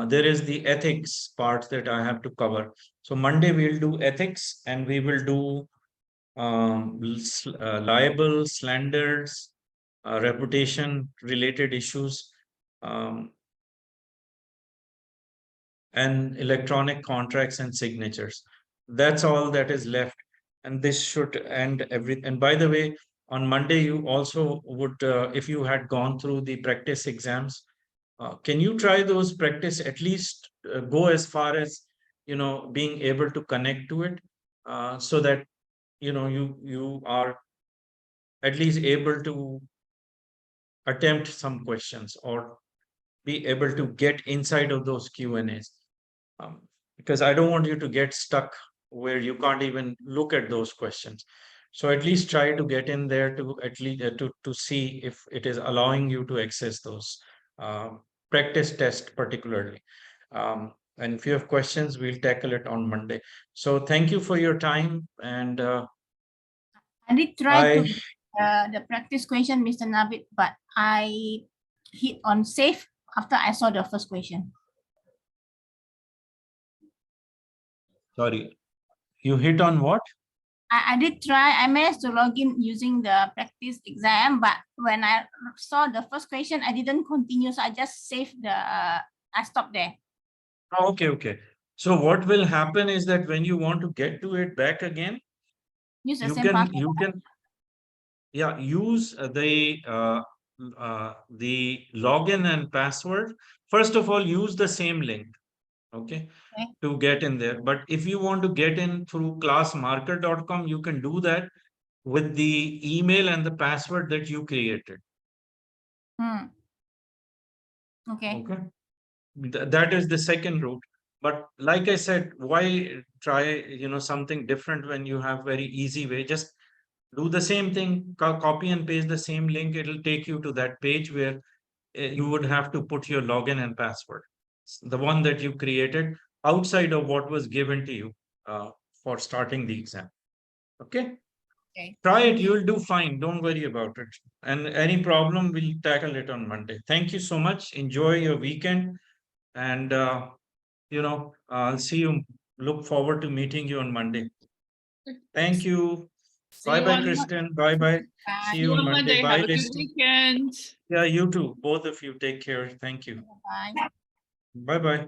there is the ethics part that I have to cover. So Monday we'll do ethics, and we will do libel, slanders, reputation related issues, um, and electronic contracts and signatures. That's all that is left. And this should end every. And by the way, on Monday, you also would, if you had gone through the practice exams, can you try those practice, at least go as far as, being able to connect to it, so that, you are at least able to attempt some questions or be able to get inside of those Q&As. Because I don't want you to get stuck where you can't even look at those questions. So at least try to get in there to at least to see if it is allowing you to access those practice test particularly. And if you have questions, we'll tackle it on Monday. So thank you for your time. And I did try to I the practice question, Mr. Navid, but I hit on save after I saw the first question. sorry, you hit on what? I did try. I managed to log in using the practice exam, but when I saw the first question, I didn't continue. So I just saved the, I stopped there. Oh, okay. So what will happen is that when you want to get to it back again, Use the you same can password. you can yeah, use the login and password. First of all, use the same link. Okay, Okay. to get in there. But if you want to get in through classmarker.com, you can do that with the email and the password that you created. Okay. Okay, that is the second route. But like I said, why try something different when you have very easy way? Just do the same thing, copy and paste the same link. It'll take you to that page where you would have to put your login and password, the one that you created outside of what was given to you for starting the exam. Okay, Okay. try it, you'll do fine, don't worry about it. And any problem, we'll tackle it on Monday. Thank you so much, enjoy your weekend, and I'll see you, look forward to meeting you on Monday. Thank you. See Bye you bye, on Kristen. Bye bye. Bye. See See you you on on Monday. Monday. Bye, Have a good Leslie. weekend. Yeah, you too. Both of you take care. Thank you. Bye. Bye bye.